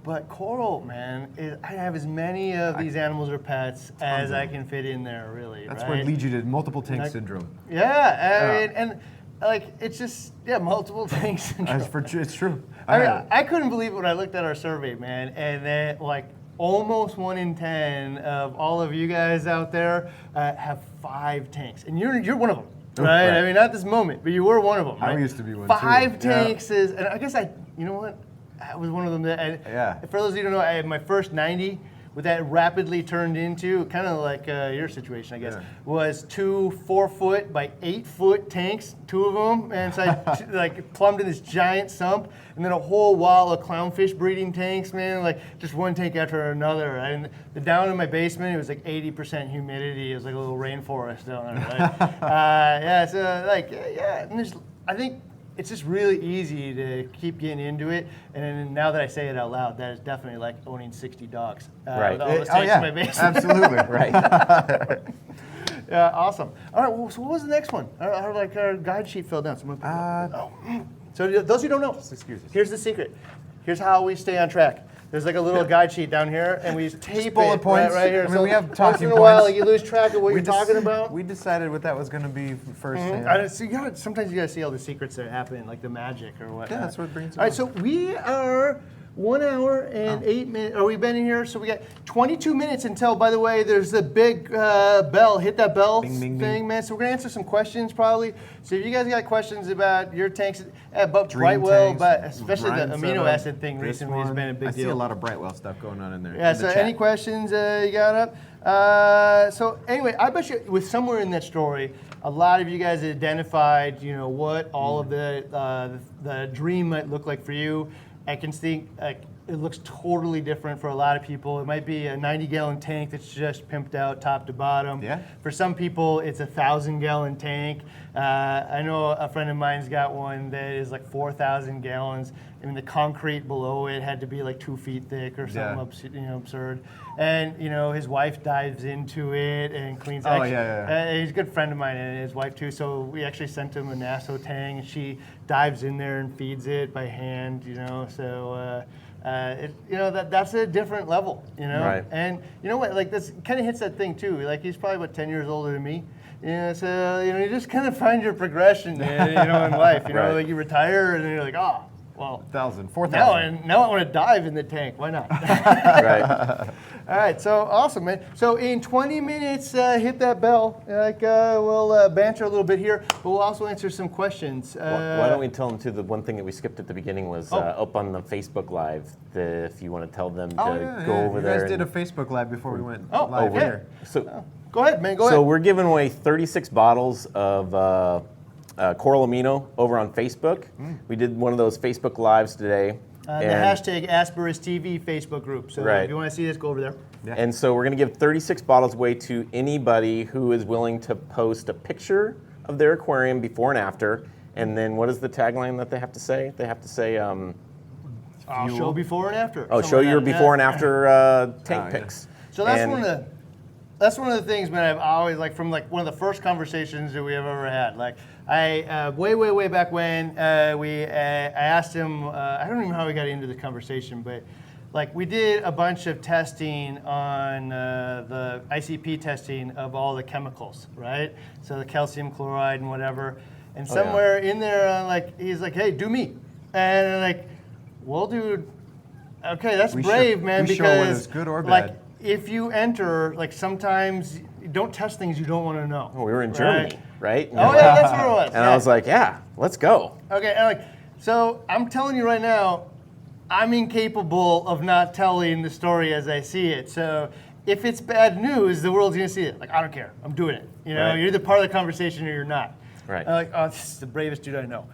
But coral, man, I have as many of these animals or pets as I can fit in there, really. That's right? what leads you to multiple tank syndrome. Yeah, I mean, and like it's just multiple tank syndrome. It's true. I mean, I couldn't believe it when I looked at our survey, man, and then like almost 1 in 10 of all of you guys out there have 5 tanks, and you're one of them, right? I mean, not this moment, but you were one of them. Right? I used to be one. 5 tanks is, and I guess you know what? I was one of them that, for those of you who don't know, I had my first 90, what that rapidly turned into, kind of like your situation, I guess, was 2 4-foot by 8-foot tanks, 2 of them, and so I like plumbed in this giant sump, and then a whole wall of clownfish breeding tanks, man, like just one tank after another. And down in my basement, it was like 80% humidity. It was like a little rainforest down there, right? So like, and there's, I think, it's just really easy to keep getting into it, and now that I say it out loud, that is definitely like owning 60 dogs. Right. With all those tanks in my basement. Absolutely. Right. Yeah, awesome. All right, well, so what was the next one? Our guide sheet fell down. So I'm gonna So those who don't know, here's the secret. Here's how we stay on track. There's like a little guide sheet down here, and we tape bullet it points. right here. I mean, so we have once talking in a while, points. like, you lose track of what you're talking about. We decided what that was going to be first. So sometimes you gotta see all the secrets that happen, like the magic or whatnot. Yeah, that's what brings it All right, so we are 1 hour and 8 minutes. Are we been in here? So we got 22 minutes until, by the way, there's a big bell. Hit that bell Bing, bing, thing, bing. man. So we're gonna answer some questions probably. So if you guys got questions about your tanks, about Dream Brightwell, tanks, but especially the Ryan amino setup, acid thing this recently has one. been a big I deal. see a lot of Brightwell stuff going on in there. Yeah, in the so chat. any questions you got up? So anyway, I bet you with somewhere in that story, a lot of you guys identified, you know, what all of the dream might look like for you. I can think it looks totally different for a lot of people. It might be a 90-gallon tank that's just pimped out top to bottom. Yeah. For some people, it's a 1,000-gallon tank. I know a friend of mine's got one that is like 4,000 gallons. I mean, the concrete below it had to be like 2 feet thick or something absurd. And his wife dives into it and cleans. He's a good friend of mine and his wife too. So we actually sent him a Nasso tank, and she dives in there and feeds it by hand. So. That's a different level, Right. And you know what, like this kind of hits that thing too. Like he's probably about 10 years older than me. So you just kind of find your progression, in life. Right. Like you retire and then you're like, Well, 1,000, now, 4,000. now I want to dive in the tank. Why not? Right. All right, so awesome, man. So in 20 minutes, hit that bell. We'll banter a little bit here, but we'll also answer some questions. Why don't we tell them, too, the one thing that we skipped at the beginning was up on the Facebook Live, if you want to tell them to go over there. You guys did a Facebook Live before we went live over here. So, go ahead, man, go ahead. So we're giving away 36 bottles of Coral Amino over on Facebook. We did one of those Facebook Lives today. The hashtag BRStv Facebook group. So if you want to see this, go over there. Yeah. And so we're going to give 36 bottles away to anybody who is willing to post a picture of their aquarium before and after. And then what is the tagline that they have to say? They have to say, I'll show before and after. oh, show your before and after tank pics. So that's one of the things, man. I've always from one of the first conversations that we have ever had. Like I way back when I asked him. I don't even know how we got into the conversation, but we did a bunch of testing on the ICP testing of all the chemicals, right? So the calcium chloride and whatever. And somewhere in there, he's like, "Hey, do me," and I'm like, "Well, dude, okay, that's brave, man, because whether because it's good or bad. If you enter, sometimes you don't test things you don't want to know." Oh, we were in Germany, right? Oh, yeah, that's where it was. And I was like, yeah, let's go. Okay, and so I'm telling you right now, I'm incapable of not telling the story as I see it. So if it's bad news, the world's going to see it. I don't care. I'm doing it. You're either part of the conversation or you're not. Right. Oh, this is the bravest dude I know.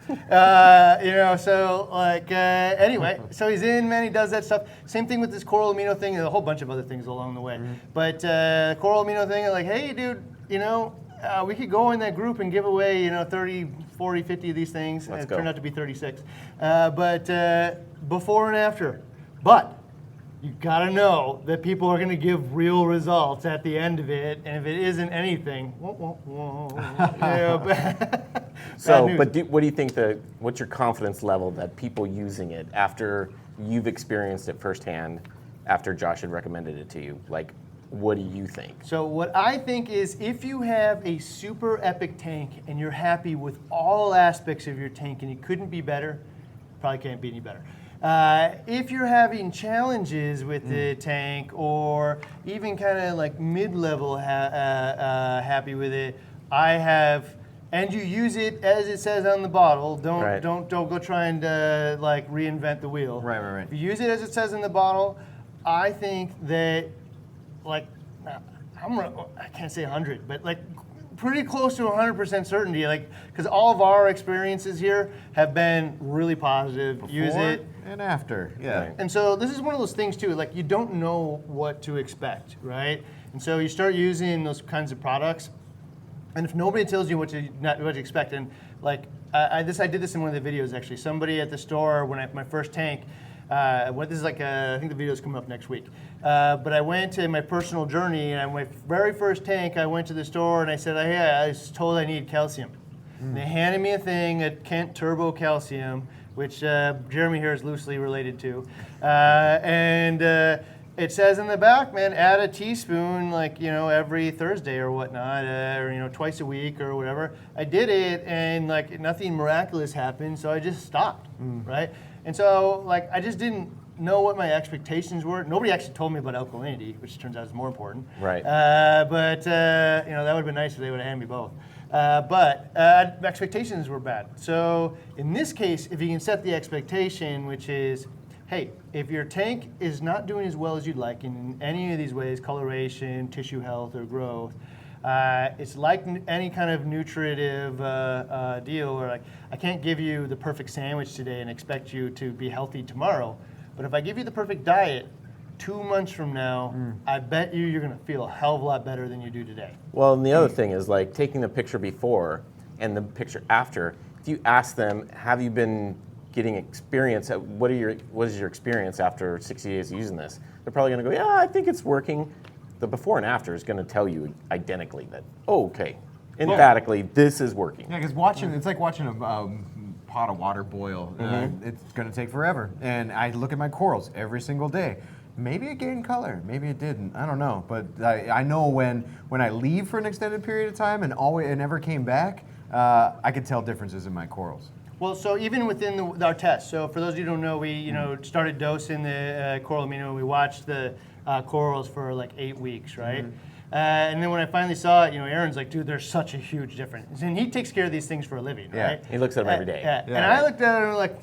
Anyway, so he's in, man, he does that stuff. Same thing with this Coral Amino thing and a whole bunch of other things along the way. But Coral Amino thing, hey, dude, we could go in that group and give away, 30, 40, 50 of these things. Let's it go. turned out to be 36. But before and after. But you gotta know that people are gonna give real results at the end of it, and if it isn't anything, So, but what do you think what's your confidence level that people using it after you've experienced it firsthand, after Josh had recommended it to you? What do you think? So what I think is if you have a super epic tank and you're happy with all aspects of your tank and you couldn't be better, probably can't be any better. If you're having challenges with the tank or even kind of mid-level happy with it, and you use it as it says on the bottle. Don't go trying to reinvent the wheel. Right. If you use it as it says in the bottle, I think that I can't say 100, but pretty close to 100% certainty, because all of our experiences here have been really positive. Use it and after, yeah. Right. And so this is one of those things too, you don't know what to expect, right? And so you start using those kinds of products, and if nobody tells you what to expect, and I did this in one of the videos actually. Somebody at the store when I had my first tank. I think the video's coming up next week. But I went to my personal journey, and my very first tank, I went to the store and I said, "Hey, I was told I need calcium." And they handed me a thing, a Kent Turbo Calcium, which Jeremy here is loosely related to. It says in the back, man, add a teaspoon, every Thursday or whatnot, or twice a week or whatever. I did it, and nothing miraculous happened, so I just stopped, right? And so, I just didn't know what my expectations were. Nobody actually told me about alkalinity, which turns out is more important. Right. But that would have been nice if they would have handed me both. But expectations were bad. So in this case, if you can set the expectation, which is, hey, if your tank is not doing as well as you'd like in any of these ways, coloration, tissue health, or growth, it's like any kind of nutritive deal where I can't give you the perfect sandwich today and expect you to be healthy tomorrow. But if I give you the perfect diet 2 months from now, I bet you're going to feel a hell of a lot better than you do today. Well, and the other thing is taking the picture before and the picture after. If you ask them, have you been getting experience? What is your experience after 60 days of using this? They're probably going to go, yeah, I think it's working. The before and after is going to tell you identically that, emphatically, this is working. Yeah, because it's like watching a pot of water boil. It's going to take forever. And I look at my corals every single day. Maybe it gained color, maybe it didn't. I don't know. But I know when I leave for an extended period of time and never came back, I could tell differences in my corals. Well, so even within our test, so for those of you who don't know, we started dosing the coral amino. We watched the corals for like 8 weeks, right? And then when I finally saw it, Aaron's like, dude, there's such a huge difference. And he takes care of these things for a living, Yeah. right? He looks at them every day. Yeah. And I looked at it and was like,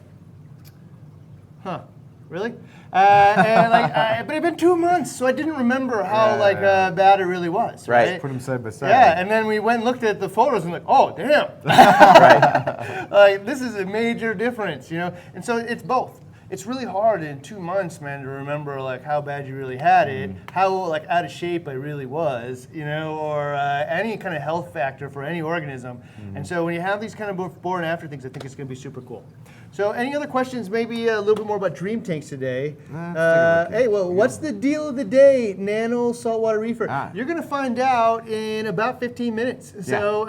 huh, really? But it'd been 2 months, so I didn't remember how bad it really was. Right. Put them side by side. Yeah, and then we went and looked at the photos and like, oh, damn. Right. Like, this is a major difference, And so it's both. It's really hard in 2 months, man, to remember like how bad you really had it, how like out of shape I really was, or any kind of health factor for any organism. And so when you have these kind of before and after things, I think it's going to be super cool. So any other questions, maybe a little bit more about dream tanks today? Hey, well, what's the deal of the day, Nano Saltwater Reefer? You're going to find out in about 15 minutes. So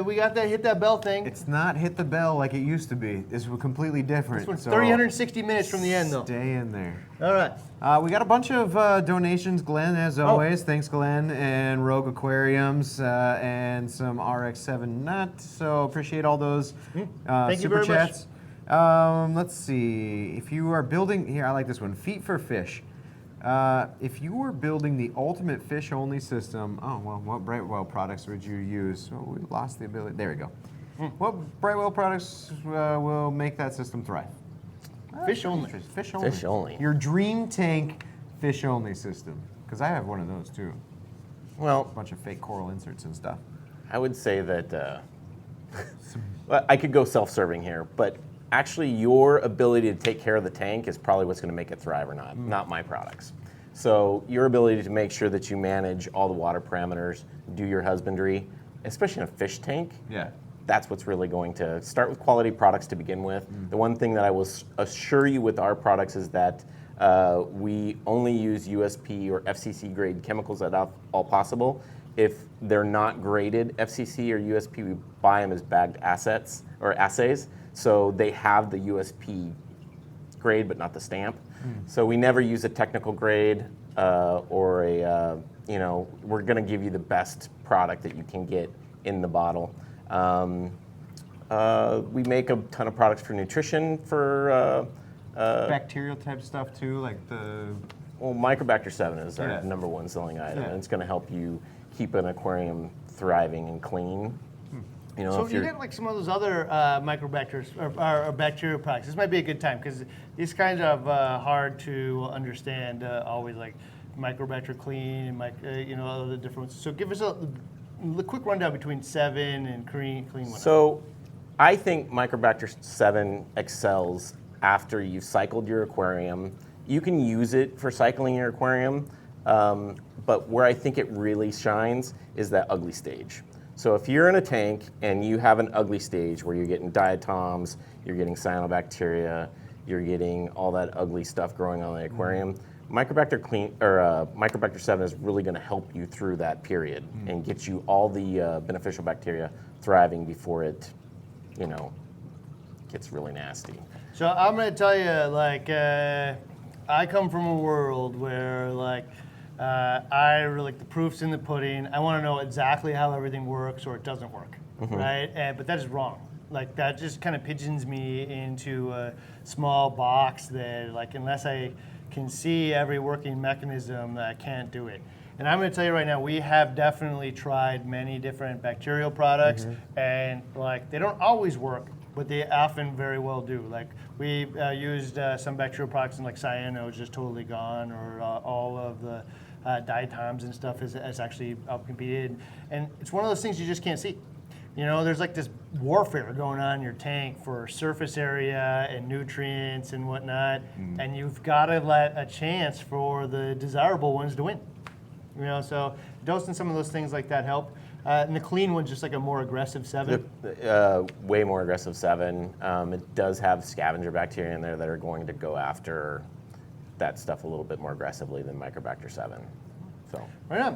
we got that, hit that bell thing. It's not hit the bell like it used to be. This was completely different. This one's So 360 minutes from the end, though. Stay in there. All right. We got a bunch of donations, Glenn, as always. Thanks, Glenn, and Rogue Aquariums, and some RX7 nuts. So appreciate all those Thank you super very much. chats. Let's see. If you are building, here, I like this one, Feet for Fish. If you were building the ultimate fish-only system, what Brightwell products would you use? Oh, we lost the ability. There we go. What Brightwell products will make that system thrive? Fish only. Fish only. Fish only. Your dream tank fish only system. Because I have one of those too. Well, A bunch of fake coral inserts and stuff. I would say that well, I could go self-serving here, but actually your ability to take care of the tank is probably what's going to make it thrive or not my products. So your ability to make sure that you manage all the water parameters, do your husbandry, especially in a fish tank, that's what's really going to start with quality products to begin with. The one thing that I will assure you with our products is that we only use USP or FCC grade chemicals at all possible. If they're not graded FCC or USP, we buy them as bagged assets or assays. So they have the USP grade, but not the stamp. So we never use a technical grade or a, we're going to give you the best product that you can get in the bottle. We make a ton of products for nutrition for Bacterial type stuff too, like the... Well, Microbacter 7 is our #1 selling item, and it's going to help you keep an aquarium thriving and clean. So if you get like some of those other microbacterias or bacterial products, this might be a good time because it's kind of hard to understand always like Microbacter clean and all the different ones. So give us a quick rundown between 7 and clean 1. So I think Microbacter 7 excels after you've cycled your aquarium. You can use it for cycling your aquarium, but where I think it really shines is that ugly stage. So if you're in a tank and you have an ugly stage where you're getting diatoms, you're getting cyanobacteria, you're getting all that ugly stuff growing on the aquarium, Microbacter 7 is really going to help you through that period and get you all the beneficial bacteria thriving before it, gets really nasty. So I'm going to tell you, like, I come from a world where, like, I really like the proof's in the pudding. I want to know exactly how everything works or it doesn't work, right? But that is wrong. Like, that just kind of pigeons me into a small box that, like, unless I can see every working mechanism, I can't do it. And I'm going to tell you right now, we have definitely tried many different bacterial products, and like they don't always work, but they often very well do. Like we used some bacterial products, and like cyano is just totally gone, or all of the diatoms and stuff is actually outcompeted. And it's one of those things you just can't see. There's like this warfare going on in your tank for surface area and nutrients and whatnot, and you've got to let a chance for the desirable ones to win. So dosing some of those things like that help. And the clean one's just like a more aggressive 7. Way more aggressive 7. It does have scavenger bacteria in there that are going to go after that stuff a little bit more aggressively than Microbacter 7. So. Right on.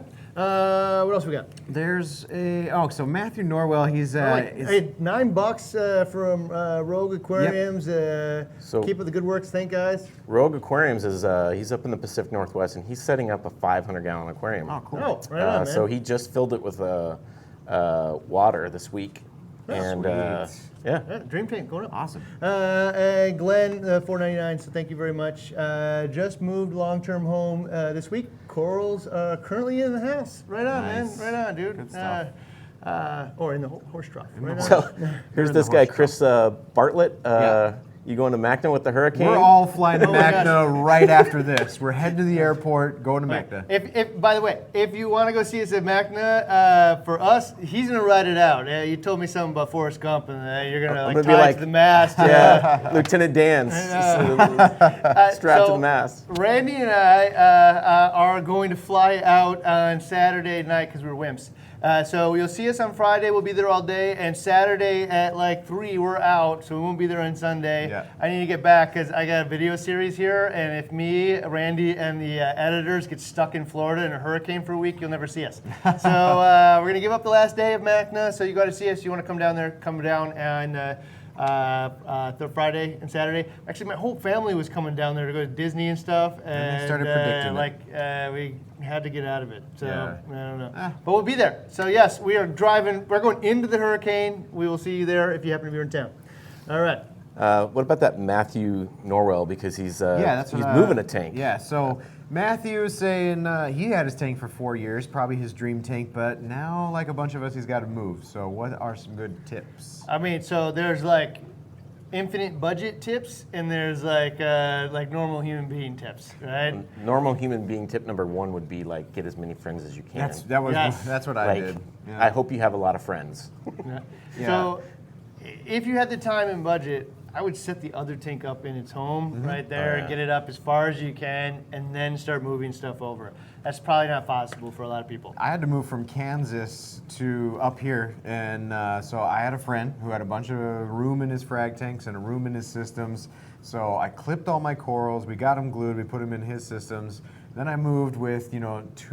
What else we got? There's so Matthew Norwell, he's $9 from Rogue Aquariums. So keep up the good works, thank guys. Rogue Aquariums is he's up in the Pacific Northwest, and he's setting up a 500-gallon aquarium. Oh, cool. Oh, right on, man. So he just filled it with water this week, And Sweet. Yeah, Dream Tank going up. Awesome. And Glenn, $4.99. So thank you very much. Just moved long-term home this week. Corals are currently in the house. Right on, Nice. man. Right on, dude. Good stuff. Or in the horse trough. Right on. So here's in the this guy, horse Chris Bartlett. Yeah. You going to Macna with the hurricane? We're all flying to Oh my Macna right after this. We're heading to the airport, going to Macna. If by the way, if you want to go see us at Macna, for us, he's gonna ride it out. You told me something about Forrest Gump, and you're gonna I'm like gonna be tie it like- to the mast. Yeah, Lieutenant Dan's strapped to the mast. Randy and I are going to fly out on Saturday night because we're wimps. So you'll see us on Friday. We'll be there all day, and Saturday at like 3 we're out, so we won't be there on Sunday. Yeah. I need to get back because I got a video series here, and if me, Randy, and the editors get stuck in Florida in a hurricane for a week, you'll never see us. So we're gonna give up the last day of Macna. So you got to see us. You want to come down there? Come down and. Friday and Saturday. Actually, my whole family was coming down there to go to Disney and stuff, and they started predicting it. we had to get out of it. So Yeah. I don't know, but we'll be there. So yes, we are driving. We're going into the hurricane. We will see you there if you happen to be in town. All right. What about that Matthew Norwell? Because he's That's he's what, moving a tank. Yeah, so Matthew's saying he had his tank for 4 years, probably his dream tank, but now, like a bunch of us, he's got to move. So what are some good tips? I mean, so there's like infinite budget tips, and there's like normal human being tips, right? Normal human being tip number 1 would be like get as many friends as you can. That's what I like, did. Yeah. I hope you have a lot of friends. Yeah. So if you had the time and budget, I would set the other tank up in its home right there and get it up as far as you can, and then start moving stuff over. That's probably not possible for a lot of people. I had to move from Kansas to up here, and so I had a friend who had a bunch of room in his frag tanks and a room in his systems. So I clipped all my corals, we got them glued, we put them in his systems. Then I moved with 2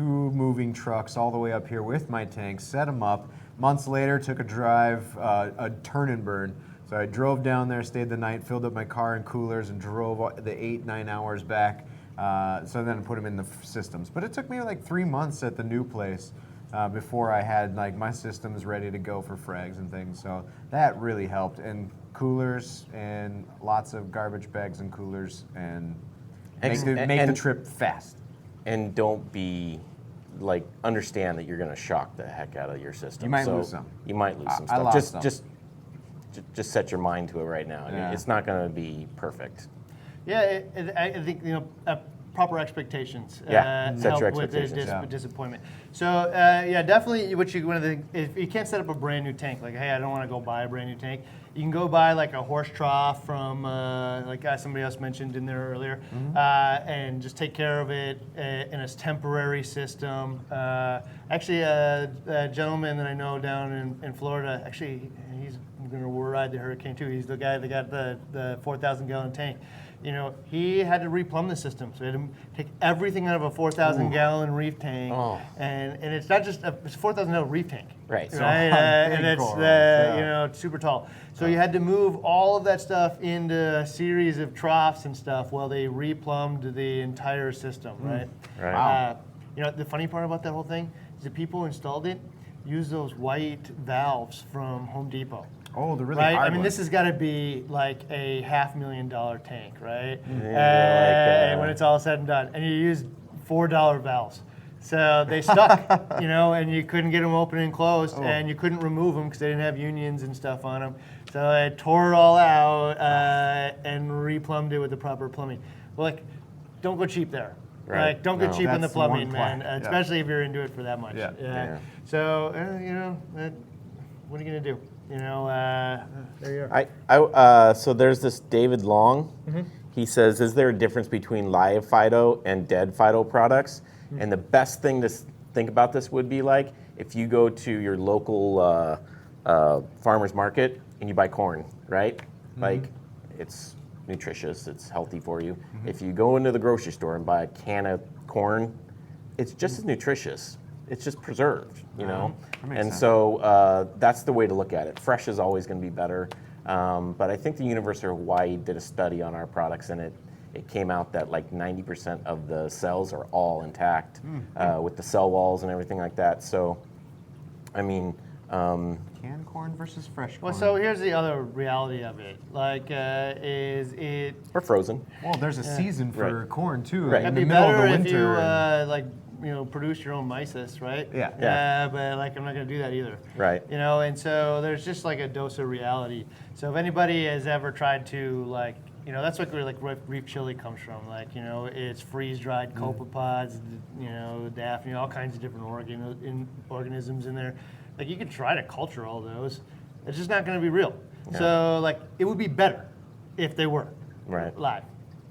moving trucks all the way up here with my tanks, set them up. Months later, took a drive, a turn and burn. So I drove down there, stayed the night, filled up my car and coolers, and drove the 8-9 hours back. So then I put them in the systems. But it took me like 3 months at the new place before I had like my systems ready to go for frags and things. So that really helped. And coolers and lots of garbage bags and coolers and make the trip fast. And don't be like understand that you're going to shock the heck out of your system. You might lose some. You might lose some I stuff. lost some. Just set your mind to it right now. Yeah. It's not going to be perfect. Yeah, I think proper expectations Yeah, set help your with expectations. disappointment. So definitely one of the if you can't set up a brand new tank, like hey, I don't want to go buy a brand new tank. You can go buy like a horse trough from like somebody else mentioned in there earlier, and just take care of it in a temporary system. Actually, a gentleman that I know down in Florida, actually he's going to ride the hurricane too. He's the guy that got the 4,000 gallon tank. He had to replumb the system, so he had to take everything out of a 4,000 gallon reef tank, and it's not just it's a 4,000 gallon reef tank, Right. right? So And it's corals, yeah. it's super tall. So you had to move all of that stuff into a series of troughs and stuff while they replumbed the entire system, right? Right. Wow. The funny part about that whole thing is the people who installed it used those white valves from Home Depot. Oh, the really Right, hard I mean, ones. this has got to be like a $500,000 tank, right? Yeah, when it's all said and done, and you used $4 valves, so they stuck, and you couldn't get them open and closed, and you couldn't remove them because they didn't have unions and stuff on them. So I tore it all out and replumbed it with the proper plumbing. Well, don't go cheap there. Right. Like, don't go No. cheap on the That's the one plumbing, man. yeah. Especially if you're into it for that much. Yeah. Yeah. So what are you gonna do? There you are. So there's this David Long. He says, is there a difference between live Phyto and dead Phyto products? And the best thing to think about this would be like if you go to your local farmer's market and you buy corn, right? Like it's nutritious, it's healthy for you. If you go into the grocery store and buy a can of corn, it's just as nutritious. It's just preserved, That makes And sense. so that's the way to look at it. Fresh is always going to be better. But I think the University of Hawaii did a study on our products, and it came out that like 90% of the cells are all intact with the cell walls and everything like that. So, I mean, canned corn versus fresh corn? Well, so here's the other reality of it. Like, is it? Or frozen. Well, there's a season for Right. corn too. Right. In It'd the be middle of better the if winter. you like, produce your own mysis, right? Yeah. But like, I'm not gonna do that either. Right. And so there's just like a dose of reality. So if anybody has ever tried to like, that's where like Reef chili comes from. Like, it's freeze-dried copepods, daphne, all kinds of different organisms in there. Like, you could try to culture all those. It's just not going to be real. Yeah. So like, it would be better if they were Right. live,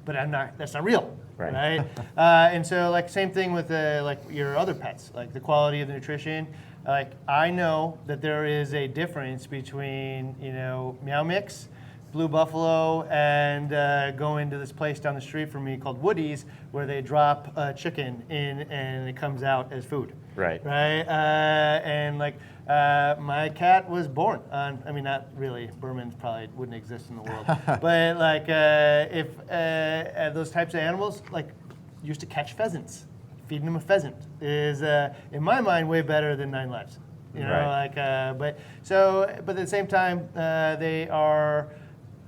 but that's not real. Right. And so like, same thing with like your other pets, like the quality of the nutrition. Like, I know that there is a difference between Meow Mix, Blue Buffalo, and going to this place down the street from me called Woody's, where they drop chicken in and it comes out as food. Right. Right. And like, my cat was born on, not really, Berman's probably wouldn't exist in the world, but like, if those types of animals, like, used to catch pheasants, feeding them a pheasant is, in my mind, way better than 9 lives. Right. But at the same time, they are.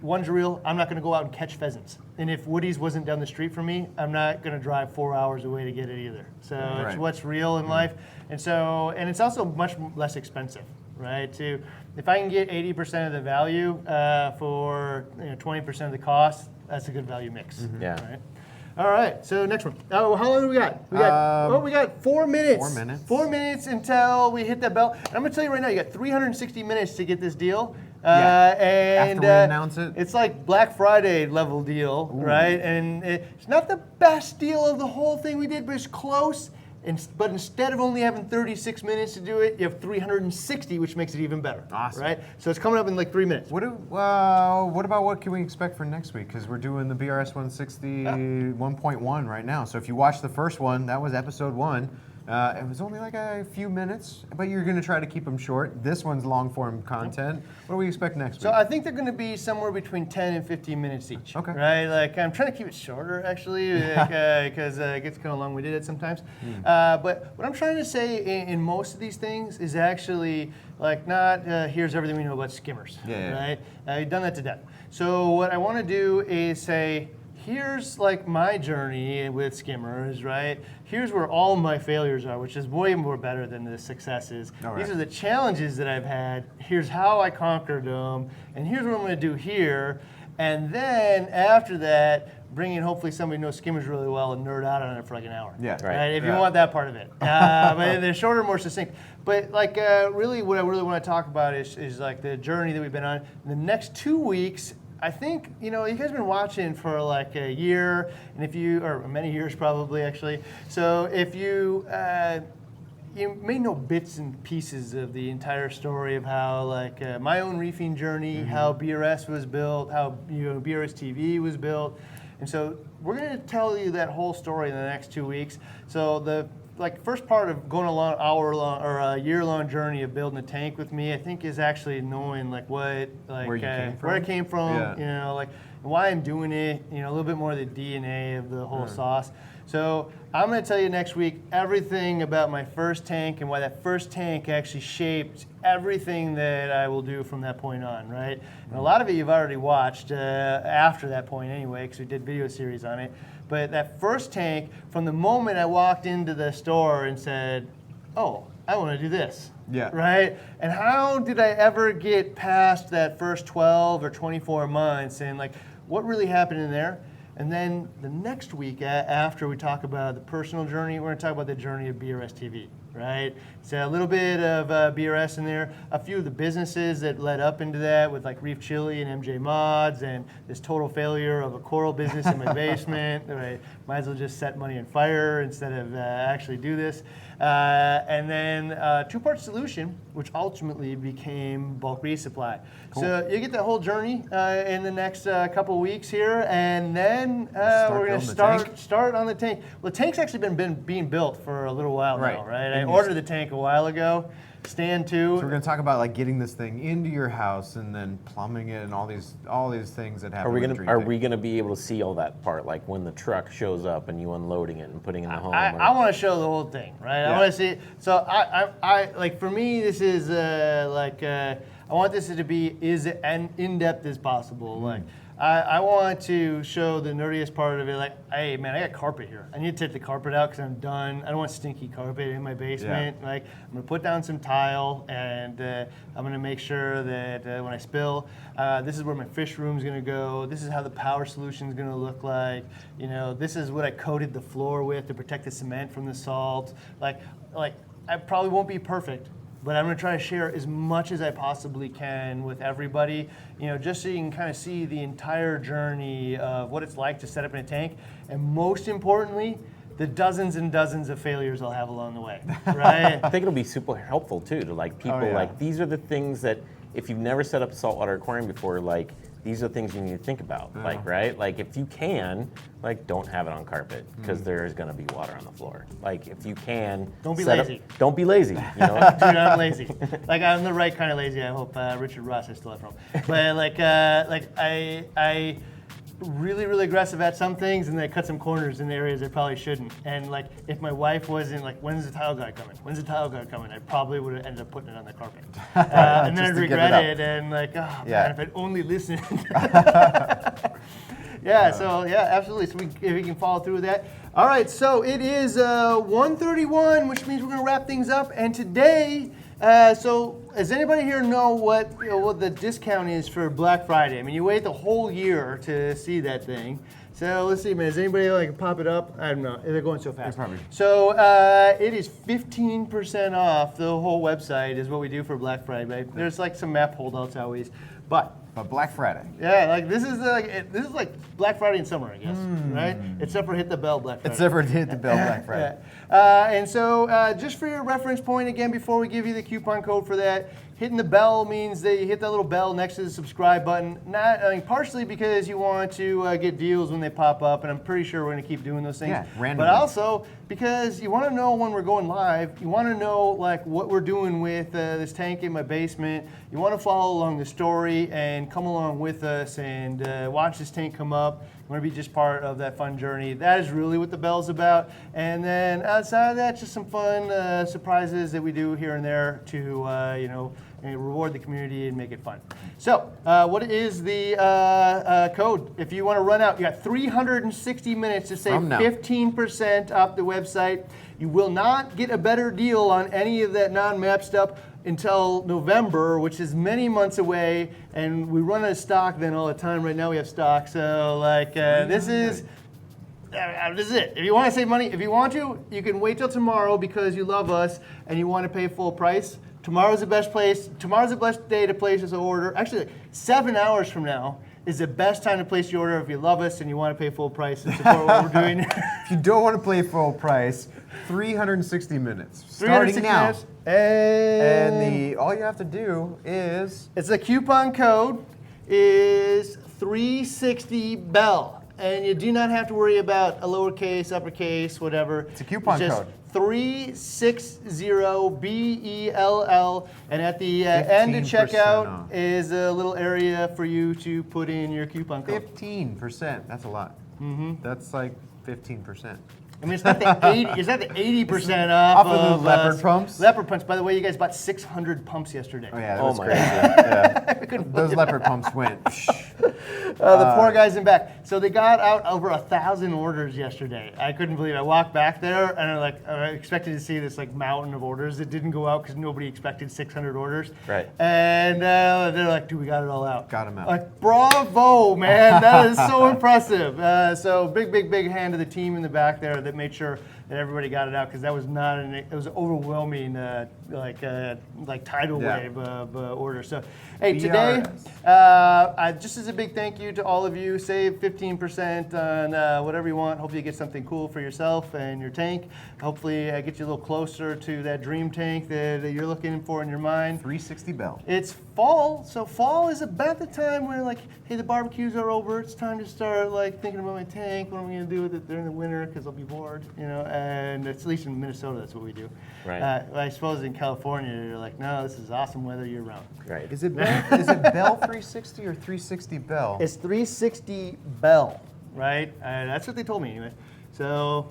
One's real. I'm not going to go out and catch pheasants. And if Woody's wasn't down the street from me, I'm not going to drive 4 hours away to get it either. So it's what's real in life. And it's also much less expensive, right? If I can get 80% of the value for 20% of the cost, that's a good value mix. Yeah. Right? All right, so next one. Oh, how long do we got? We got 4 minutes. 4 minutes. 4 minutes until we hit that bell. And I'm gonna tell you right now, you got 360 minutes to get this deal. After we announce it. It's like Black Friday level deal, right? And it's not the best deal of the whole thing we did, but it's close. But instead of only having 36 minutes to do it, you have 360, which makes it even better. Awesome. Right? So it's coming up in like 3 minutes. What about what can we expect for next week? Because we're doing the BRS360 1.1 right now. So if you watched the first one, that was episode 1. It was only like a few minutes, but you're going to try to keep them short. This one's long-form content. What do we expect next week? So I think they're going to be somewhere between 10 and 15 minutes each. Okay. Right? Like, I'm trying to keep it shorter, actually, because it gets kind of long-winded sometimes. But what I'm trying to say in most of these things is actually like not here's everything we know about skimmers. Yeah. Right? You've done that to death. So what I want to do is say, here's like my journey with skimmers, right? Here's where all my failures are, which is way more better than the successes. All right. These are the challenges that I've had. Here's how I conquered them, and here's what I'm going to do here. And then after that, bring in hopefully somebody who knows skimmers really well and nerd out on it for like an hour. Yeah. Right. If you Yeah. want that part of it, but they're shorter, more succinct. But like, really, what I really want to talk about is like the journey that we've been on. In the next 2 weeks, I think, you guys have been watching for like a year, and or many years probably actually. So if you may know bits and pieces of the entire story of how like my own reefing journey, how BRS was built, how BRStv was built. And so we're going to tell you that whole story in the next 2 weeks. So the first part of going along hour-long or a year-long journey of building a tank with me, I think, is actually knowing like where I came from, Yeah. like why I'm doing it, a little bit more of the DNA of the whole sauce. So I'm going to tell you next week everything about my first tank and why that first tank actually shaped everything that I will do from that point on, right? And a lot of it you've already watched after that point anyway, because we did video series on it. But that first tank, from the moment I walked into the store and said, oh, I want to do this. Yeah. Right? And how did I ever get past that first 12 or 24 months and like what really happened in there? And then the next week after we talk about the personal journey, we're going to talk about the journey of BRStv, right? So a little bit of BRS in there, a few of the businesses that led up into that with like Reef Chili and MJ Mods and this total failure of a coral business in my basement. Right? Might as well just set money on fire instead of actually do this. And then two-part solution, which ultimately became bulk resupply. Cool. So you get that whole journey in the next couple weeks here, and then we're going to start on the tank. Well, the tank's actually been being built for a little while now, right? ordered the tank a while ago. Stand to. So we're going to talk about like getting this thing into your house and then plumbing it and all these things that happen. Are we gonna be able to see all that part, like when the truck shows up and you unloading it and putting it in the home? I want to show the whole thing, right? I want to see. So I like, for me, this is I want this to be as in depth as possible. Like I want to show the nerdiest part of it. Like, hey man, I got carpet here. I need to take the carpet out because I'm done. I don't want stinky carpet in my basement. Yeah. Like, I'm gonna put down some tile, and I'm gonna make sure that when I spill, this is where my fish room's gonna go. This is how the power solution's gonna look like. You know, this is what I coated the floor with to protect the cement from the salt. Like I probably won't be perfect, but I'm gonna try to share as much as I possibly can with everybody, you know, just so you can kind of see the entire journey of what it's like to set up in a tank, and most importantly, the dozens and dozens of failures I'll have along the way, right? I think it'll be super helpful too to like people like, these are the things that if you've never set up a saltwater aquarium before, like these are the things you need to think about, like, right? Like if you can, like don't have it on carpet because there is gonna be water on the floor. Like if you can, Don't be lazy. Don't be lazy, you know? Dude, I'm lazy. Like, I'm the right kind of lazy. I hope Richard Ross I still have from. But like I really aggressive at some things, and then I cut some corners in areas I probably shouldn't. And like, if my wife wasn't like, when's the tile guy coming? When's the tile guy coming? I probably would have ended up putting it on the carpet. And then I'd regret it, and like, oh man, if I'd only listened. So absolutely. So if we can follow through with that. All right, so it is 1:31, which means we're gonna wrap things up. And today, so does anybody here know what the discount is for Black Friday? I mean, you wait the whole year to see that thing. So let's see, man. Does anybody like pop it up? I don't know. They're going so fast. So it is 15% off. The whole website is what we do for Black Friday. There's like some map holdouts always, but Black Friday. yeah, like this is like Black Friday in summer, I guess, right? Except for hit the bell Black Friday. Except for hit the bell Black Friday. And so just for your reference point, again, before we give you the coupon code for that, hitting the bell means that you hit that little bell next to the subscribe button. Partially because you want to get deals when they pop up, and I'm pretty sure we're going to keep doing those things. Yeah, randomly. But also because you want to know when we're going live. You want to know like what we're doing with this tank in my basement. You want to follow along the story and come along with us and watch this tank come up. You want to be just part of that fun journey. That is really what the bell's about. And then outside of that, just some fun surprises that we do here and there to and reward the community and make it fun. So, what is the code? If you want to run out, you got 360 minutes to save 15% off the website. You will not get a better deal on any of that non-map stuff until November, which is many months away, and we run out of stock then all the time. Right now we have stock, so like this is it. If you want to save money, if you want to, you can wait till tomorrow because you love us and you want to pay full price. Tomorrow's the best place. Tomorrow's the best day to place this order. Actually, 7 hours from now is the best time to place your order if you love us and you want to pay full price and support what we're doing. If you don't want to pay full price, 360 minutes. Starting now. Minutes, and all you have to do is... It's a coupon code is 360 BELL. And you do not have to worry about a lowercase, uppercase, whatever. It's a coupon code. 360 BELL, and at the end of checkout off. is a little area for you to put in your coupon code. 15%. That's a lot. That's like 15%. I mean, it's not the 80. It's not the 80% off of the leopard pumps. Leopard pumps. By the way, you guys bought 600 pumps yesterday. Oh yeah, that was crazy. Yeah. Those leopard pumps went. The poor guys in back. So they got out over 1,000 orders yesterday. I couldn't believe it. I walked back there and I expected to see this like mountain of orders. It didn't go out because nobody expected 600 orders. Right. And they're like, dude, we got it all out. Got them out. Like, bravo, man. That is so impressive. So big hand to the team in the back there that made sure that everybody got it out because that was not it was an overwhelming like tidal wave of orders. So hey, today just as a big thank you to all of you, save 15% on whatever you want. Hopefully you get something cool for yourself and your tank. Hopefully get you a little closer to that dream tank that you're looking for in your mind. 360 BELL. It's fall, so fall is about the time where like, hey, the barbecues are over. It's time to start like thinking about my tank. What am I gonna do with it during the winter? Because I'll be bored, you know. and it's at least in Minnesota, that's what we do. Right. I suppose in California, you're like, no, this is awesome weather year round. Right. Is it Bell 360 or 360 Bell? It's 360 Bell, right? That's what they told me anyway. So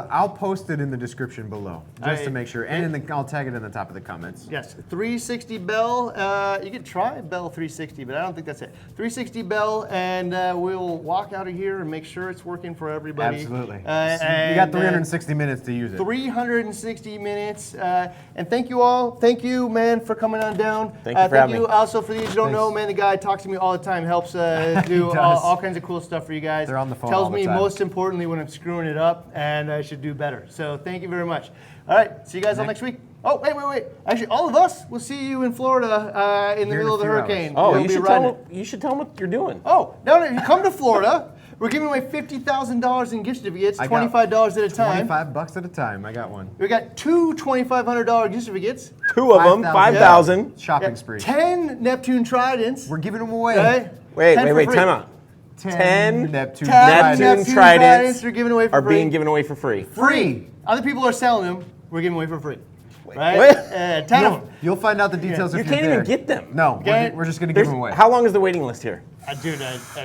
I'll post it in the description below, just to make sure, and I'll tag it in the top of the comments. yes, 360 Bell. You could try Bell 360, but I don't think that's it. 360 Bell, and we'll walk out of here and make sure it's working for everybody. Absolutely. You And, got 360 minutes to use it. 360 minutes. And thank you all. Thank you, man, for coming on down. Thank you for having me. Thank you also for these who don't Thanks. know, man. The guy talks to me all the time, helps do does. all kinds of cool stuff for you guys. They're on the phone Tells all the me time. most importantly when I'm screwing it up and I should do better. So thank you very much. All right, see you guys all next week. Oh, wait. Actually, all of us will see you in Florida in the Here in middle a of the few hurricane. Oh, We'll you be should riding tell it. them, you should tell them what you're doing. Oh, now if you come to Florida, we're giving away $50,000 in gift certificates, I got $25 at a time. $25 at a time. I got one. We got two $2,500 gift certificates. 2 of them, 5,000. Shopping spree. 10 Neptune Tridents. We're giving them away. Right? Wait, 10 for free. time out. 10 Neptune 10 Tridents. Neptune Tridents Tridents are given away for are free. being given away for free. Free. Other people are selling them. We're giving away for free. Right? what? 10 of them. You'll find out the details You if can't you're even there. get them. No, Okay. we're just going to give them away. How long is the waiting list here? Dude,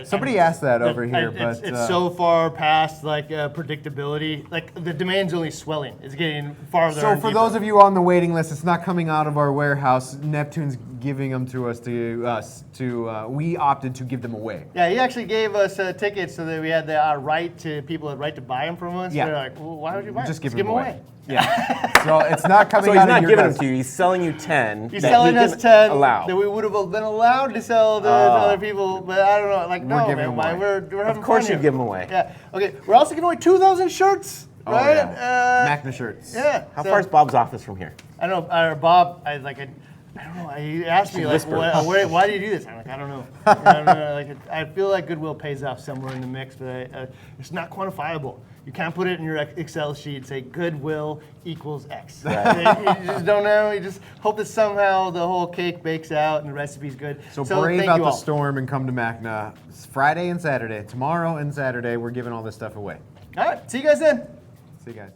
Somebody asked that over here, but it's so far past like predictability. Like the demand's only swelling. It's getting farther. so and for deeper. those of you on the waiting list, it's not coming out of our warehouse. Neptune's giving them to us. We opted to give them away. Yeah, he actually gave us tickets so that we had the right to people had right to buy them from us. Yeah. They're like, well, why would you buy them? Just give Give them them away. Yeah. So it's not coming So he's out not of your giving them guys'. to you. He's selling you 10. He's that selling he us can 10 allow. that we would have been allowed to sell to other people, but I don't know. Like, no, giving man, them why? away. We're having Of course fun you here. give them away. Yeah. Okay. We're also giving away 2,000 shirts. Oh, Right? yeah. Magna shirts. Yeah. How so- far is Bob's office from here? I don't know. Bob, I don't know. He asked me like, whisper. why do you do this? I'm like, I don't know. I don't know. Like, I feel like goodwill pays off somewhere in the mix, but it's not quantifiable. You can't put it in your Excel sheet and say goodwill equals X. Right. You just don't know. You just hope that somehow the whole cake bakes out and the recipe's good. So thank brave out you the all. storm and come to Magna. It's Friday and Saturday. Tomorrow and Saturday, we're giving all this stuff away. All right. See you guys then. See you guys.